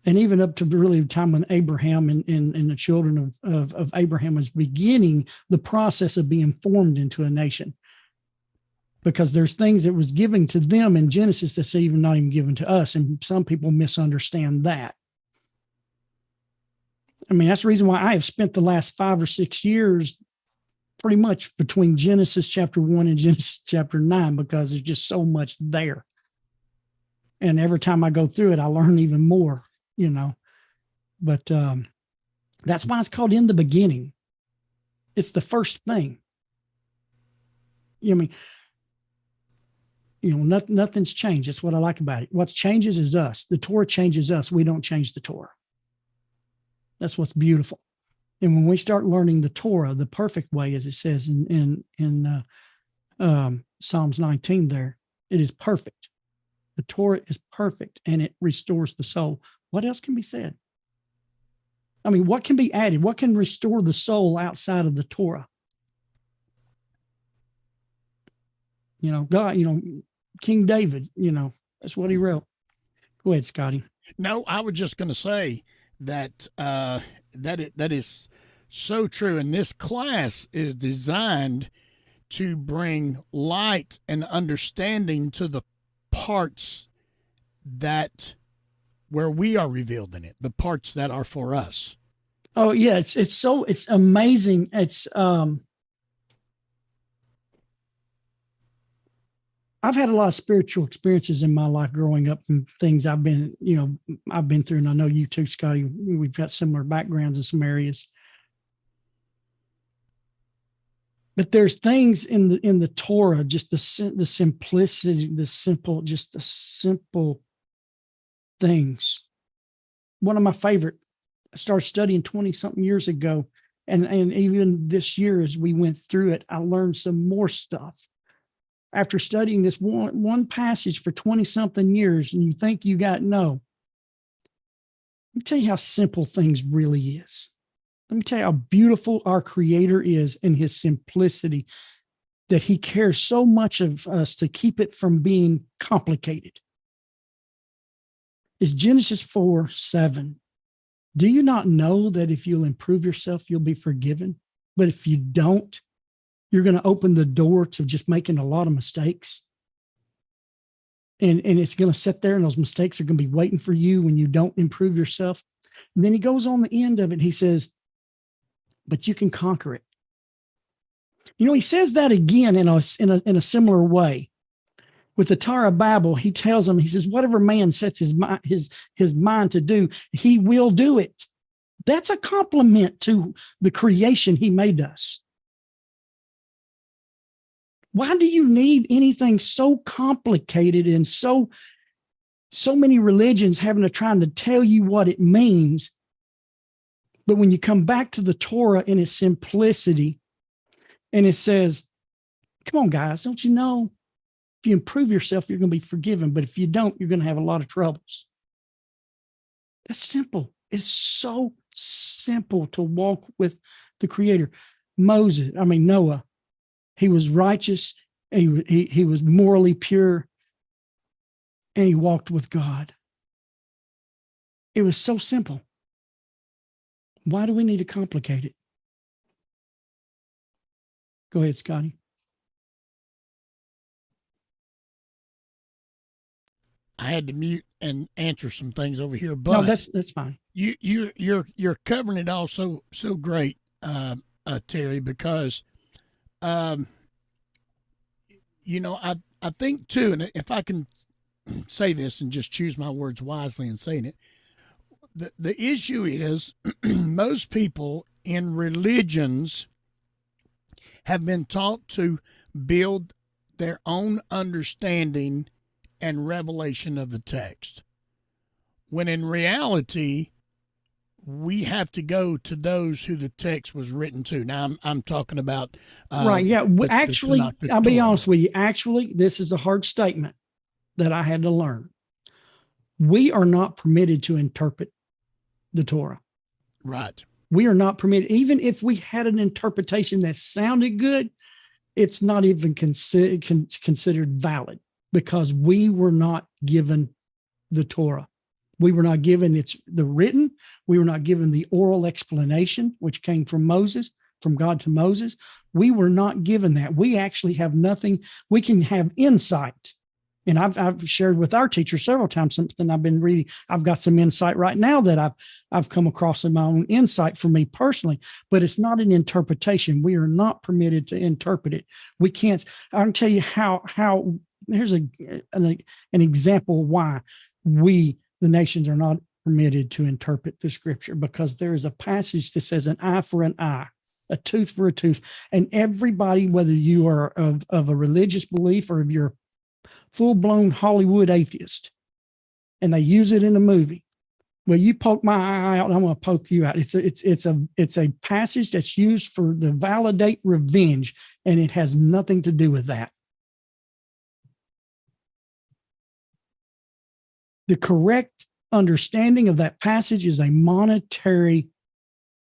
And even up to really the time when Abraham and the children of Abraham was beginning the process of being formed into a nation. Because there's things that was given to them in Genesis that's even not even given to us. And some people misunderstand that. I mean, that's the reason why I have spent the last 5 or 6 years pretty much between Genesis chapter 1 and Genesis chapter 9, because there's just so much there. And every time I go through it, I learn even more, But that's why it's called In the Beginning. It's the first thing. Nothing's changed. That's what I like about it. What changes is us. The Torah changes us. We don't change the Torah. That's what's beautiful. And when we start learning the Torah the perfect way, as it says in Psalms 19 there, it is perfect. The Torah is perfect, and it restores the soul. What else can be said? I mean, what can be added? What can restore the soul outside of the Torah? God, King David, that's what he wrote. Go ahead, Scotty. No, I was just going to say that that is so true. And this class is designed to bring light and understanding to the parts that where we are revealed in it, the parts that are for us. Oh yeah, it's amazing. I've had a lot of spiritual experiences in my life growing up, and things I've been through, and I know you too, Scotty. We've got similar backgrounds in some areas. But there's things in the Torah, just the simplicity, the simple things. One of my favorite, I started studying 20-something years ago, and even this year as we went through it, I learned some more stuff. After studying this one passage for 20-something years, and you think you got no. Let me tell you how simple things really is. Let me tell you how beautiful our Creator is in his simplicity, that he cares so much of us to keep it from being complicated. It's Genesis 4:7. Do you not know that if you'll improve yourself, you'll be forgiven? But if you don't, you're going to open the door to just making a lot of mistakes. And it's going to sit there, and those mistakes are going to be waiting for you when you don't improve yourself. And then he goes on the end of it. He says, but you can conquer it. He says that again in a similar way. With the Tower of Babel, he tells them, he says, whatever man sets his mind to do, he will do it. That's a compliment to the creation he made us. Why do you need anything so complicated and so many religions having to try to tell you what it means? But when you come back to the Torah in its simplicity, and it says, come on, guys, don't you know? If you improve yourself, you're going to be forgiven. But if you don't, you're going to have a lot of troubles. That's simple. It's so simple to walk with the Creator. Noah, he was righteous. He was morally pure, and he walked with God. It was so simple. Why do we need to complicate it? Go ahead, Scotty. I had to mute and answer some things over here, but No, that's fine. You're covering it all so great, Terry, because I think too, and if I can say this and just choose my words wisely in saying it, the issue is most people in religions have been taught to build their own understanding and revelation of the text, when in reality we have to go to those who the text was written to. Now I'm talking about right. Yeah. Actually, I'll be honest with you. Actually, this is a hard statement that I had to learn. We are not permitted to interpret the Torah. Right. We are not permitted. Even if we had an interpretation that sounded good, it's not even considered valid, because we were not given the Torah. We were not given the written. We were not given the oral explanation, which came from Moses, from God to Moses. We were not given that. We actually have nothing. We can have insight. And I've shared with our teacher several times something I've been reading. I've got some insight right now that I've come across in my own insight for me personally, but it's not an interpretation. We are not permitted to interpret it. We can't. I can tell you how here's an example why we, the nations, are not permitted to interpret the scripture, because there is a passage that says an eye for an eye, a tooth for a tooth. And everybody, whether you are of a religious belief or if you're full-blown Hollywood atheist, and they use it in a movie. Well, you poke my eye out, I'm going to poke you out. It's a passage that's used for to validate revenge, and it has nothing to do with that. The correct understanding of that passage is a monetary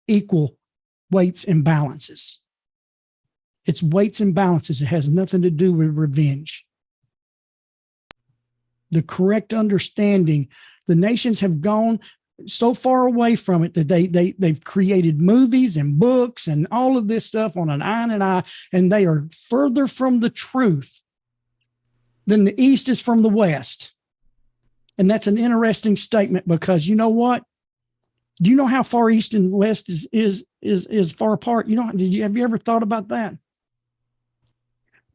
equal weights and balances. It's weights and balances. It has nothing to do with revenge. The correct understanding, the nations have gone so far away from it that they've created movies and books and all of this stuff on an eye and an eye, and they are further from the truth than the East is from the West. And that's an interesting statement, because you know what? Do you know how far East and West is far apart? Have you ever thought about that?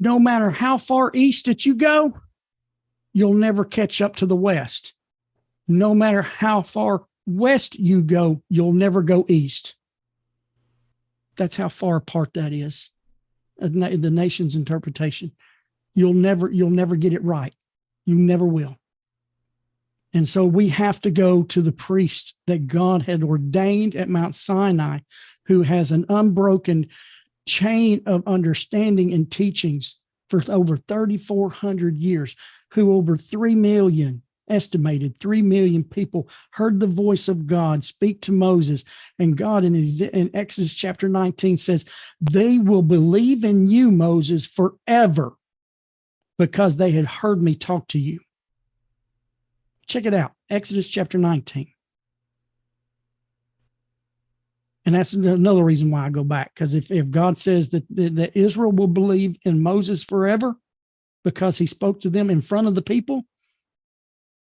No matter how far east that you go, you'll never catch up to the West. No matter how far west you go, you'll never go east. That's how far apart that is. The nation's interpretation. You'll never get it right. You never will. And so we have to go to the priest that God had ordained at Mount Sinai, who has an unbroken chain of understanding and teachings for over 3,400 years, who over 3 million, estimated 3 million people heard the voice of God speak to Moses. And God in Exodus chapter 19 says, they will believe in you, Moses, forever, because they had heard me talk to you. Check it out, Exodus chapter 19. And that's another reason why I go back, because if God says that Israel will believe in Moses forever because he spoke to them in front of the people,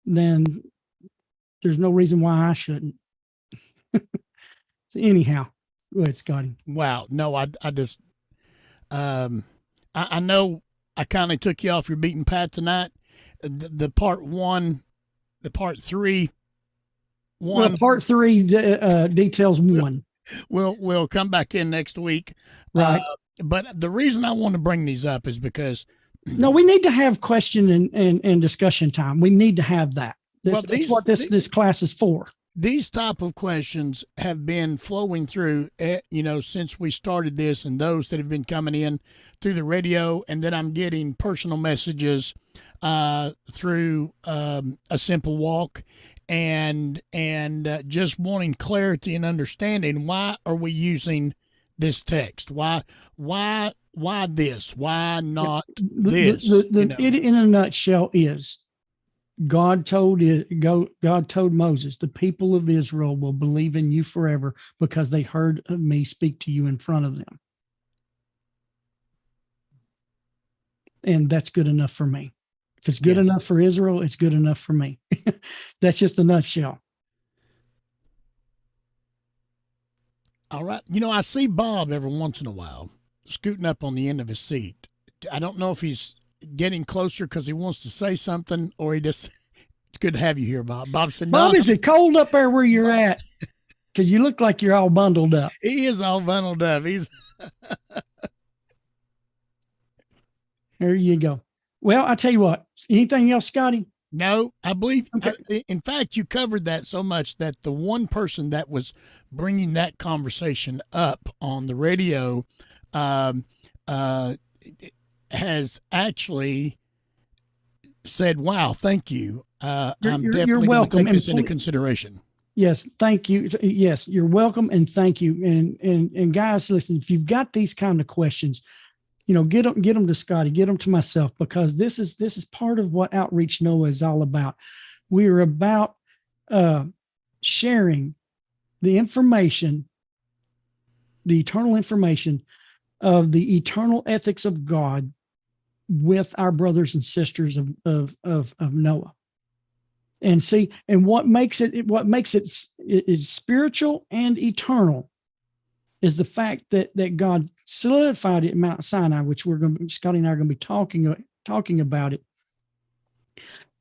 then there's no reason why I shouldn't. So anyhow, go ahead, Scotty. Wow. No, I just, I know I kind of took you off your beaten path tonight. The part one, the part three, one. Well, part three details one. We'll come back in next week. Right. But the reason I want to bring these up is because no, we need to have question and discussion time. We need to have that. That's what this class is for. these type of questions have been flowing through, since we started this, and those that have been coming in through the radio, and then I'm getting personal messages through a simple walk, and just wanting clarity and understanding. Why are we using this text? Why this? Why not this? It in a nutshell is God told Moses, the people of Israel will believe in you forever because they heard of me speak to you in front of them. And that's good enough for me. If it's good enough for Israel, it's good enough for me. That's just a nutshell. All right. I see Bob every once in a while scooting up on the end of his seat. I don't know if he's getting closer because he wants to say something, or he just, it's good to have you here, Bob. Bob said, Bob, no, is it cold up there where you're at? Because you look like you're all bundled up. he is all bundled up. He's There you go. Well, I tell you what, anything else, Scotty? No, I believe, Okay. in fact, you covered that so much that the one person that was bringing that conversation up on the radio has actually said, wow, thank you. I'm You're definitely going to welcome. take this And into consideration. Yes, thank you. Yes, you're welcome, and thank you. And guys, listen, if you've got these kind of questions, get them to Scotty, get them to myself, because this is part of what Outreach Noah is all about. We are about sharing the information, the eternal information of the eternal ethics of God with our brothers and sisters of Noah. And see, and what makes it spiritual and eternal is the fact that God solidified it at Mount Sinai, which Scotty and I are going to be talking about it.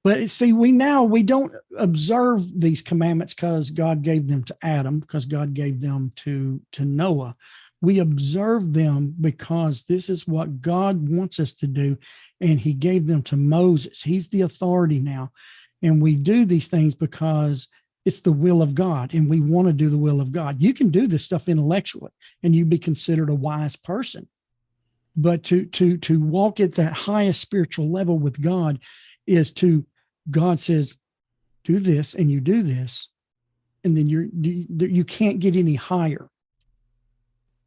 But see, we don't observe these commandments because God gave them to Adam, because God gave them to Noah. We observe them because this is what God wants us to do, and he gave them to Moses. He's the authority now. And we do these things because it's the will of God, and we want to do the will of God. You can do this stuff intellectually, and you'd be considered a wise person. But to walk at that highest spiritual level with God is God says, do this, and you do this, and then you can't get any higher.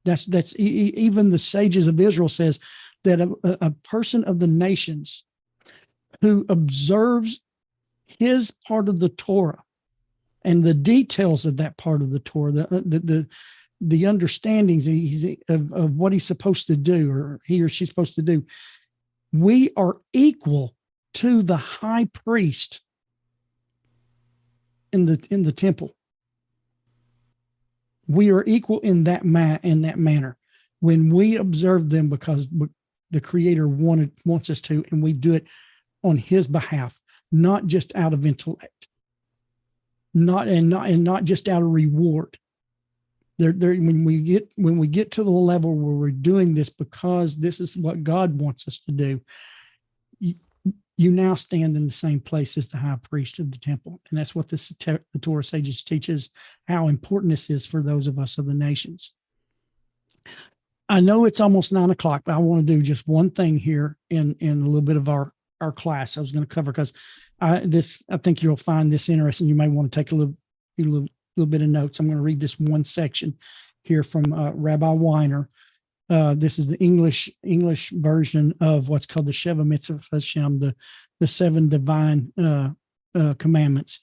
That's even the sages of Israel says that a person of the nations who observes his part of the Torah and the details of that part of the Torah, the understandings of what he's supposed to do, or he or she's supposed to do, we are equal to the high priest in the temple. We are equal in that manner when we observe them, because the Creator wants us to, and we do it on his behalf, not just out of intellect, not just out of reward. When we get to the level where we're doing this because this is what God wants us to do, you now stand in the same place as the high priest of the temple. And that's what the Torah sages teaches, how important this is for those of us of the nations. I know it's almost 9 o'clock, but I want to do just one thing here in a little bit of our class I was going to cover, because I think you'll find this interesting. You may want to take a little bit of notes. I'm going to read this one section here from Rabbi Weiner. This is the English version of what's called the Sheva Mitzvah Hashem, the 7 divine commandments.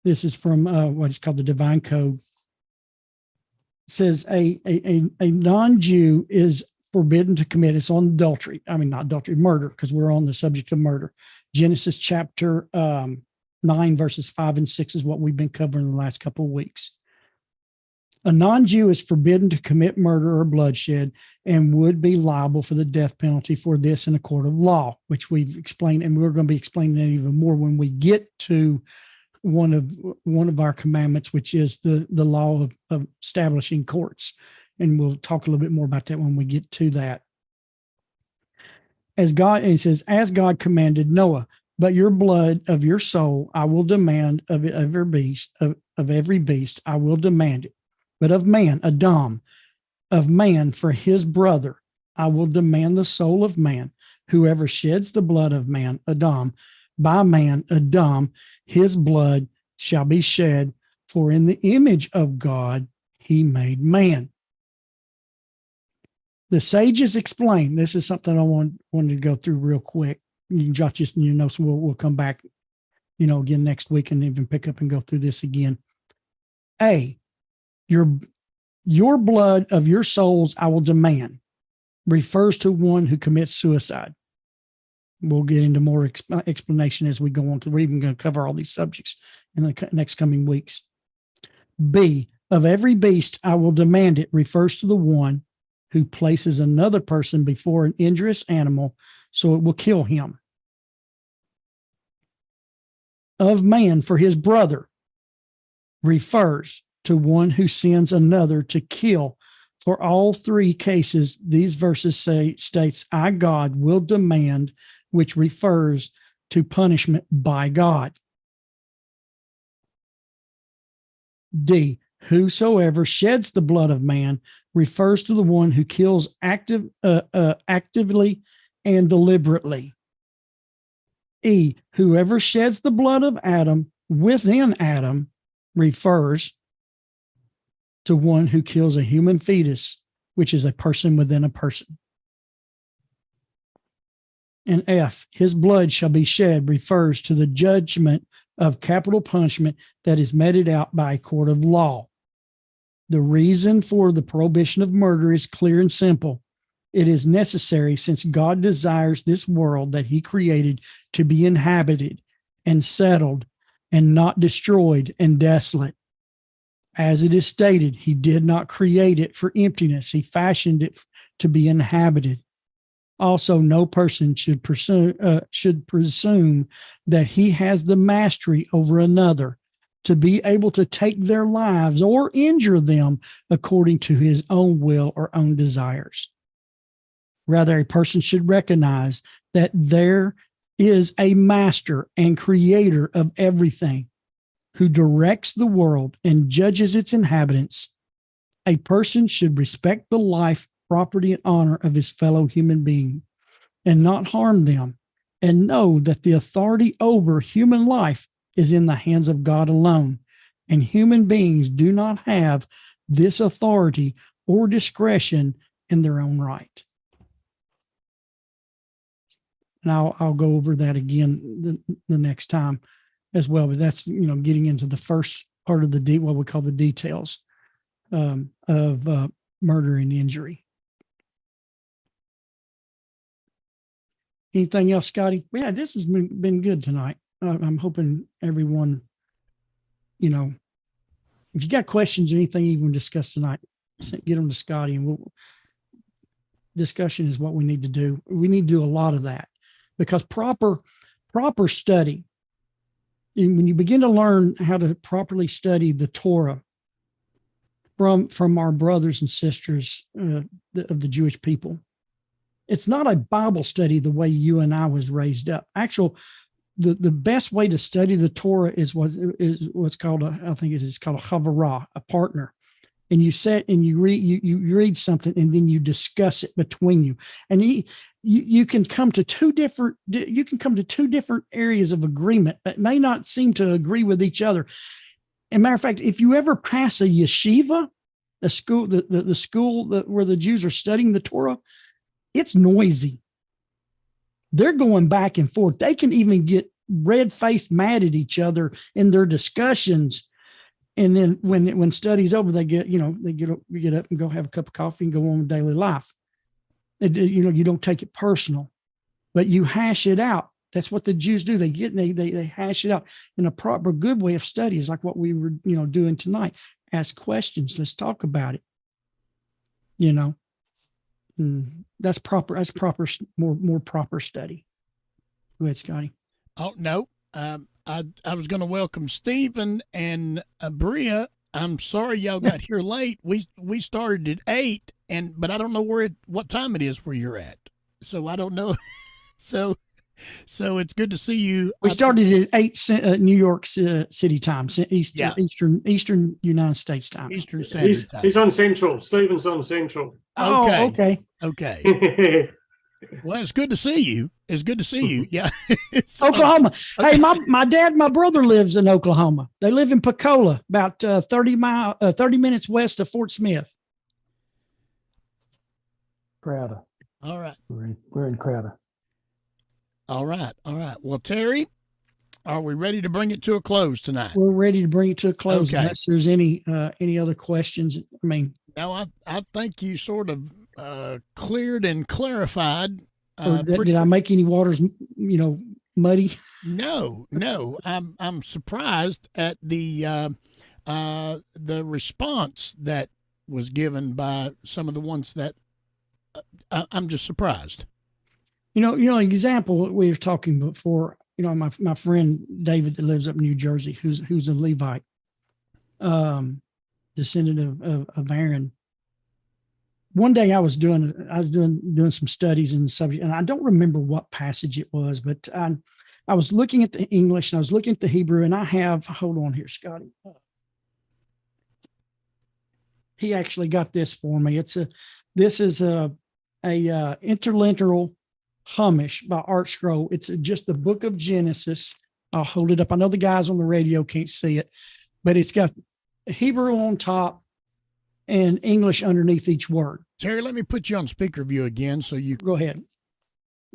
This is from what is called the Divine Code. It says a non-Jew is forbidden to commit. It's on adultery. I mean, not adultery, murder, because we're on the subject of murder. Genesis chapter 9, verses 5 and 6 is what we've been covering the last couple of weeks. A non-Jew is forbidden to commit murder or bloodshed and would be liable for the death penalty for this in a court of law, which we've explained, and we're going to be explaining that even more when we get to one of our commandments, which is the law of establishing courts. And we'll talk a little bit more about that when we get to that. It says, as God commanded Noah, But your blood of your soul I will demand of every beast, of every beast I will demand it. But of man, Adam, of man for his brother, I will demand the soul of man. Whoever sheds the blood of man, Adam, by man, Adam, his blood shall be shed, for in the image of God he made man. The sages explain, this is something I wanted to go through real quick. You can jot this in your notes. We'll come back, again next week and even pick up and go through this again. Your blood of your souls I will demand refers to one who commits suicide. We'll get into more explanation as we go on, because we're even going to cover all these subjects in the next coming weeks. B, of every beast I will demand it refers to the one who places another person before an injurious animal so it will kill him. Of man for his brother refers to one who sends another to kill. For all three cases, these verses states, I, God, will demand, which refers to punishment by God. D, whosoever sheds the blood of man refers to the one who kills actively and deliberately. E, whoever sheds the blood of Adam within Adam refers to one who kills a human fetus, which is a person within a person. And F, his blood shall be shed refers to the judgment of capital punishment that is meted out by a court of law. The reason for the prohibition of murder is clear and simple. It is necessary since God desires this world that he created to be inhabited and settled and not destroyed and desolate. As it is stated, he did not create it for emptiness. He fashioned it to be inhabited. Also, no person should presume that he has the mastery over another to be able to take their lives or injure them according to his own will or own desires. Rather, a person should recognize that there is a master and creator of everything who directs the world and judges its inhabitants. A person should respect the life, property, and honor of his fellow human being and not harm them, and know that the authority over human life is in the hands of God alone, and human beings do not have this authority or discretion in their own right. And I'll go over that again the next time as well, but that's, getting into the first part of what we call the details of murder and injury. Anything else, Scotty? Yeah, this has been good tonight. I'm hoping everyone, if you got questions or anything you want to discuss tonight, get them to Scotty, and discussion is what we need to do. We need to do a lot of that, because proper study, when you begin to learn how to properly study the Torah from our brothers and sisters of the Jewish people, it's not a Bible study the way you and I was raised up. The best way to study the Torah is what's called I think it is called a chavarah, a partner. And you sit and you read something, and then you discuss it between you. And you can come to two different areas of agreement that may not seem to agree with each other. As a matter of fact, if you ever pass a yeshiva, the school where the Jews are studying the Torah, it's noisy. They're going back and forth. They can even get red-faced mad at each other in their discussions. And then when study's over, they get up and go have a cup of coffee and go on with daily life. You don't take it personal, but you hash it out. That's what the Jews do. They hash it out in a proper, good way of study, is like what we were, doing tonight. Ask questions. Let's talk about it. That's proper. That's proper. More proper study. Go ahead, Scotty. Oh no. I was going to welcome Stephen and Bria. I'm sorry y'all got here late. We started at 8, but I don't know what time it is where you're at. So I don't know. So So it's good to see you. We started at 8 New York City time, Yeah. Eastern United States time. Eastern Standard Time. He's on Central. Stephen's on Central. Okay. Oh, okay. Okay. Well, it's good to see you. It's good to see you. Yeah. So- Oklahoma. Okay. Hey, my dad, my brother lives in Oklahoma. They live in Pensacola, about 30 minutes west of Fort Smith. Crowder. All right. We're in Crowder. All right. All right. Well, Terry, are we ready to bring it to a close tonight? We're ready to bring it to a close Okay. unless there's any other questions. I mean, No, I think you sort of cleared and clarified. or did I make any waters, muddy? No. I'm surprised at the response that was given by some of the ones that I'm just surprised. Example we were talking before. My friend David that lives up in New Jersey, who's a Levite, descendant of Aaron. One day I was doing some studies in the subject, and I don't remember what passage it was, but I was looking at the English and I was looking at the Hebrew, and hold on here, Scotty. He actually got this for me. This is a interlineal Humish by Art Scroll. It's just the book of Genesis. I'll hold it up. I know the guys on the radio can't see it, but it's got Hebrew on top and English underneath each word. Terry, let me put you on speaker view again so you Go ahead.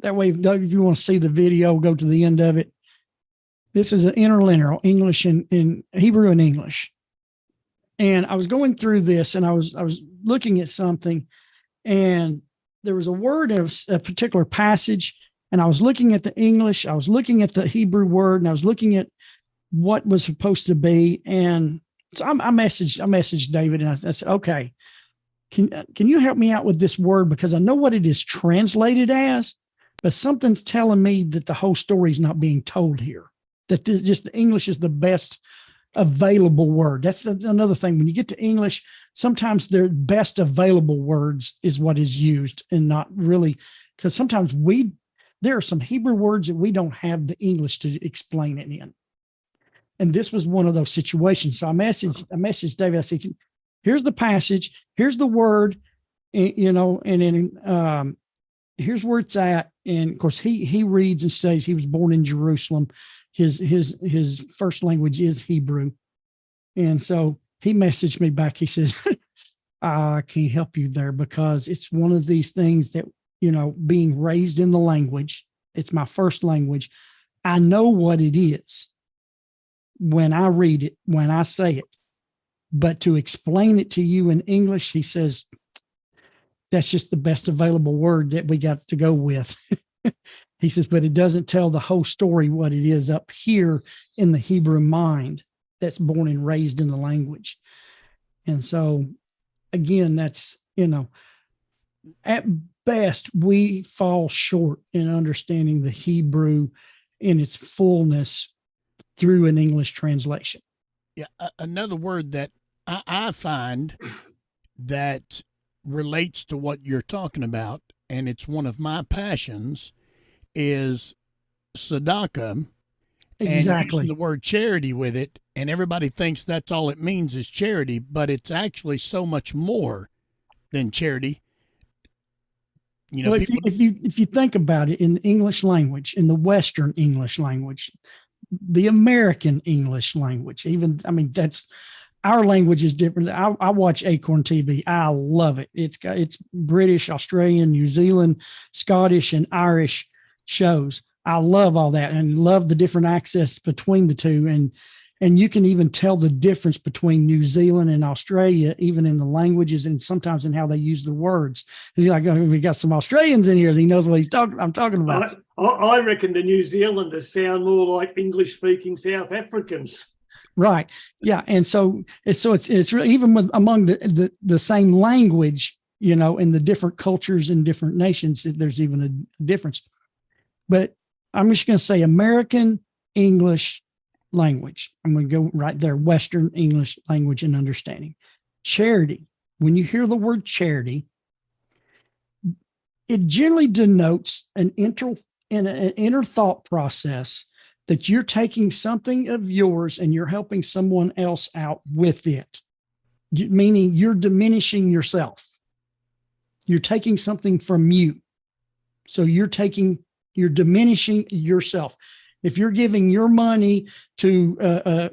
That way, if you want to see the video, go to the end of it. This is an interlineal English and Hebrew and English. And I was going through this, and I was looking at something, and there was a word of a particular passage, and I was looking at the English, I was looking at the Hebrew word, and I was looking at what was supposed to be. And so I messaged David, and I said, okay, can you help me out with this word? Because I know what it is translated as, but something's telling me that the whole story is not being told here, that just the English is the best available word. That's another thing. When you get to English, sometimes the best available words is what is used, and not really, because sometimes there are some Hebrew words that we don't have the English to explain it in. And this was one of those situations. So I messaged David. I said, here's the passage, here's the word, and then here's where it's at. And of course he reads and studies. He was born in Jerusalem. His first language is Hebrew. And so he messaged me back. He says, I can't help you there, because it's one of these things that, being raised in the language, it's my first language. I know what it is when I read it, when I say it, but to explain it to you in English, he says, that's just the best available word that we got to go with. He says, but it doesn't tell the whole story, what it is up here in the Hebrew mind that's born and raised in the language. And so, again, that's, at best, we fall short in understanding the Hebrew in its fullness through an English translation. Yeah, another word that I find that relates to what you're talking about, and it's one of my passions, is tzedakah. Exactly. And the word charity with it, and everybody thinks that's all it means is charity, but it's actually so much more than charity. Well, if you think about it, in the English language, in the Western English language, the American English language, that's our language is different. I watch Acorn TV. I love it. It's British, Australian, New Zealand, Scottish, and Irish shows. I love all that and love the different accents between the two. And you can even tell the difference between New Zealand and Australia, even in the languages and sometimes in how they use the words. And you're like, oh, we got some Australians in here. He knows what I'm talking about. I reckon the New Zealanders sound more like English-speaking South Africans. Right. Yeah. And so it's really, even among the same language, in the different cultures and different nations, there's even a difference. But I'm just going to say American English language. I'm going to go right there. Western English language and understanding. Charity. When you hear the word charity, it generally denotes an an inner thought process that you're taking something of yours and you're helping someone else out with it, meaning you're diminishing yourself. You're taking something from you. So you're diminishing yourself. If you're giving your money to,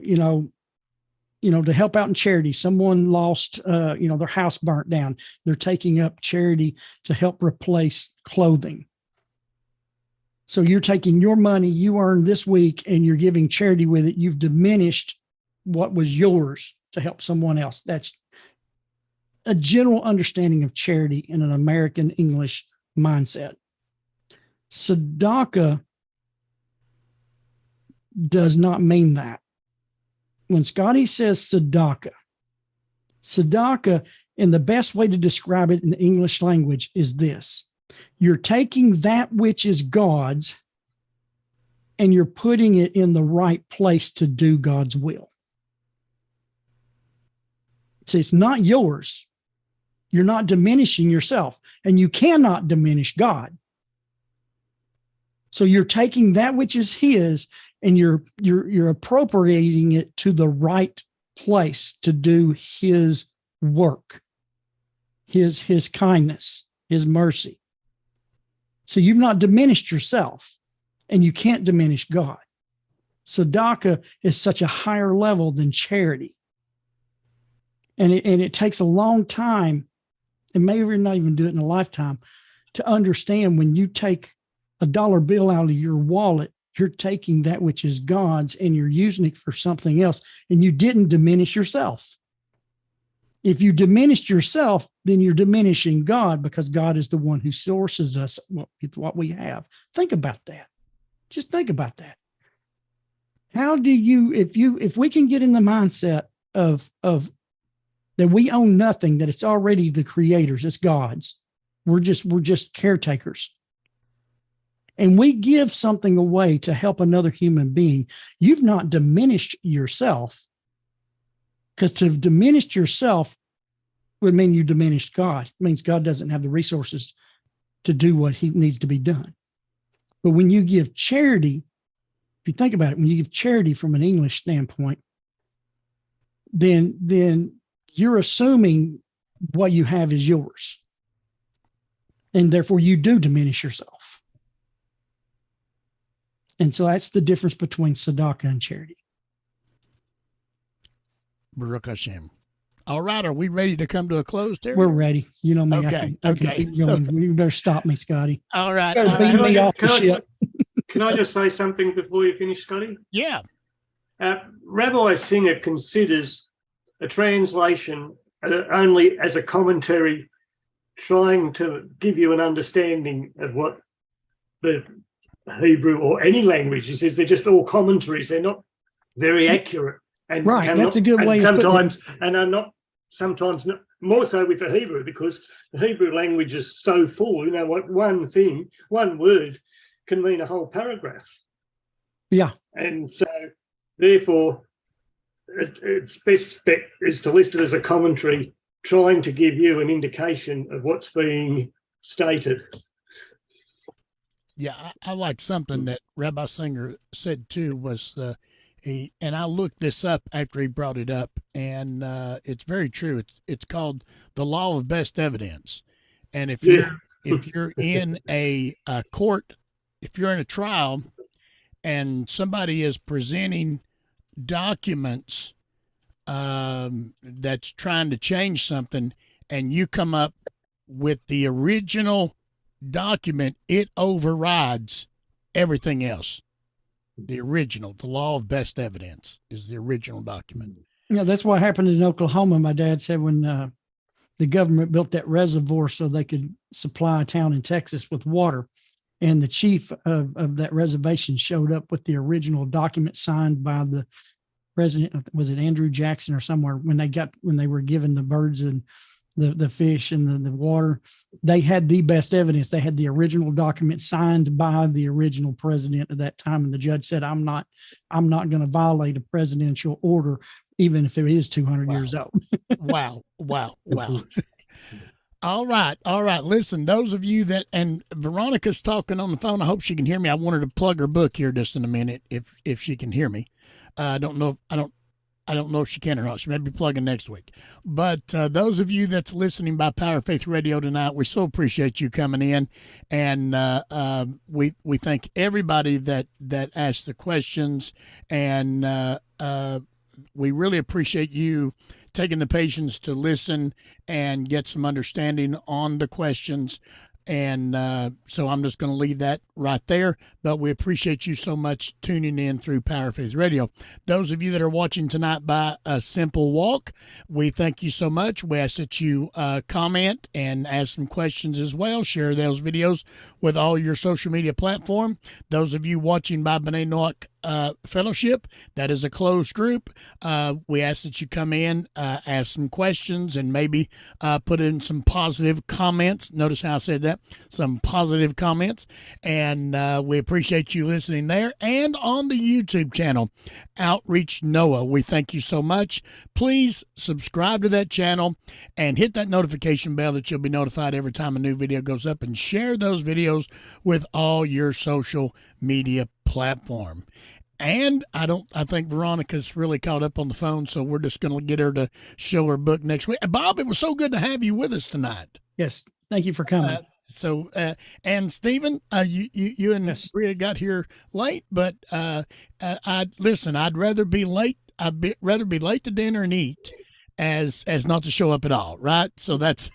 to help out in charity, someone lost, their house burnt down, they're taking up charity to help replace clothing. So you're taking your money you earned this week and you're giving charity with it. You've diminished what was yours to help someone else. That's a general understanding of charity in an American English mindset. Tzedakah does not mean that. When Scotty says tzedakah, and the best way to describe it in the English language is this: you're taking that which is God's and you're putting it in the right place to do God's will. So it's not yours. You're not diminishing yourself, and you cannot diminish God. So you're taking that which is his and you're appropriating it to the right place to do his work, his kindness, his mercy. So you've not diminished yourself, and you can't diminish God. Tzedakah is such a higher level than charity. And it takes a long time, and maybe you're not even do it in a lifetime, to understand when you take a dollar bill out of your wallet, you're taking that which is God's and you're using it for something else, and you didn't diminish yourself. If you diminished yourself, then you're diminishing God, because God is the one who sources us with what we have. Think about that. Just think about that. How do you, if we can get in the mindset of that we own nothing, that it's already the creators, it's God's. We're just caretakers. And we give something away to help another human being, you've not diminished yourself, because to have diminished yourself would mean you diminished God. It means God doesn't have the resources to do what he needs to be done. But when you give charity, if you think about it, when you give charity from an English standpoint, then you're assuming what you have is yours. And therefore you do diminish yourself. And so that's the difference between tzedakah and charity. Baruch Hashem. All right, are we ready to come to a close, Terry? We're ready. You know me. Okay. I can keep going. You better stop me, Scotty. All right. You better beat me off the ship. Can I just say something before you finish, Scotty? Yeah. Rabbi Singer considers a translation only as a commentary, trying to give you an understanding of what the Hebrew or any language. He says they're just all commentaries. They're not very accurate. And right, that's a good way. Sometimes not, more so with the Hebrew, because the Hebrew language is so full. You know, what one word can mean a whole paragraph. Yeah, and so therefore, its best bet is to list it as a commentary, trying to give you an indication of what's being stated. Yeah, I like something that Rabbi Singer said too, was and I looked this up after he brought it up, and it's very true. It's called the law of best evidence. And if you're in a court, if you're in a trial, and somebody is presenting documents that's trying to change something, and you come up with the original document, it overrides everything else. The original, the law of best evidence is the original document. Yeah, that's what happened in Oklahoma. My dad said when the government built that reservoir so they could supply a town in Texas with water, and the chief of that reservation showed up with the original document signed by the president. Was it Andrew Jackson or somewhere? When they were given the birds and the fish and the water, they had the best evidence. They had the original document signed by the original president at that time. And the judge said, I'm not going to violate a presidential order, even if it is 200 years old. Wow. All right. All right. Listen, those of you that, and Veronica's talking on the phone. I hope she can hear me. I wanted to plug her book here just in a minute if she can hear me. I don't know. I don't know if she can or not. She may be plugging next week. But those of you that's listening by Power of Faith Radio tonight, we so appreciate you coming in, and we thank everybody that asked the questions, and we really appreciate you taking the patience to listen and get some understanding on the questions. And so I'm just going to leave that right there. But we appreciate you so much tuning in through Power of Faith Radio. Those of you that are watching tonight by A Simple Walk, we thank you so much. We ask that you comment and ask some questions as well. Share those videos with all your social media platform. Those of you watching by B'nai Noach Fellowship, that is a closed group. We ask that you come in, ask some questions, and maybe put in some positive comments. Notice how I said that, some positive comments. And we appreciate you listening there. And on the YouTube channel, Outreach Noah, we thank you so much. Please subscribe to that channel and hit that notification bell that you'll be notified every time a new video goes up, and share those videos with all your social media platform. And I think Veronica's really caught up on the phone, so we're just going to get her to show her book next week. Bob, it was so good to have you with us tonight. Yes. Thank you for coming. And Stephen, you and Yes. Bria got here late, but I'd rather be late. I'd rather be late to dinner and eat as not to show up at all. Right. So that's,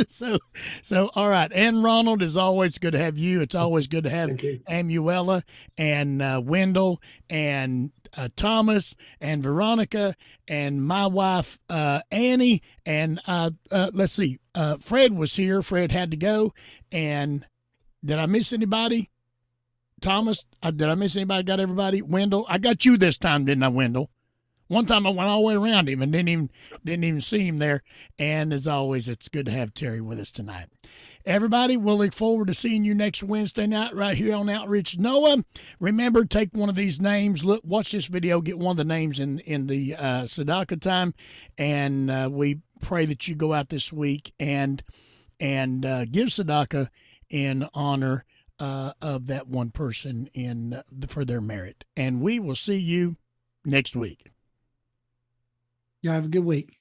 So all right. And Ronald, is always good to have you. It's always good to have Thank you. Amuela and Wendell and Thomas and Veronica and my wife Annie, and let's see, Fred was here. Fred had to go. And did I miss anybody? Thomas, did I miss anybody? Got everybody? Wendell, I got you this time, didn't I, Wendell? One time I went all the way around him and didn't even see him there. And as always, it's good to have Terry with us tonight. Everybody, we'll look forward to seeing you next Wednesday night right here on Outreach Noah. Remember, take one of these names. Look, watch this video. Get one of the names in the Tzedakah time, and we pray that you go out this week and give Tzedakah in honor of that one person for their merit. And we will see you next week. Y'all have a good week.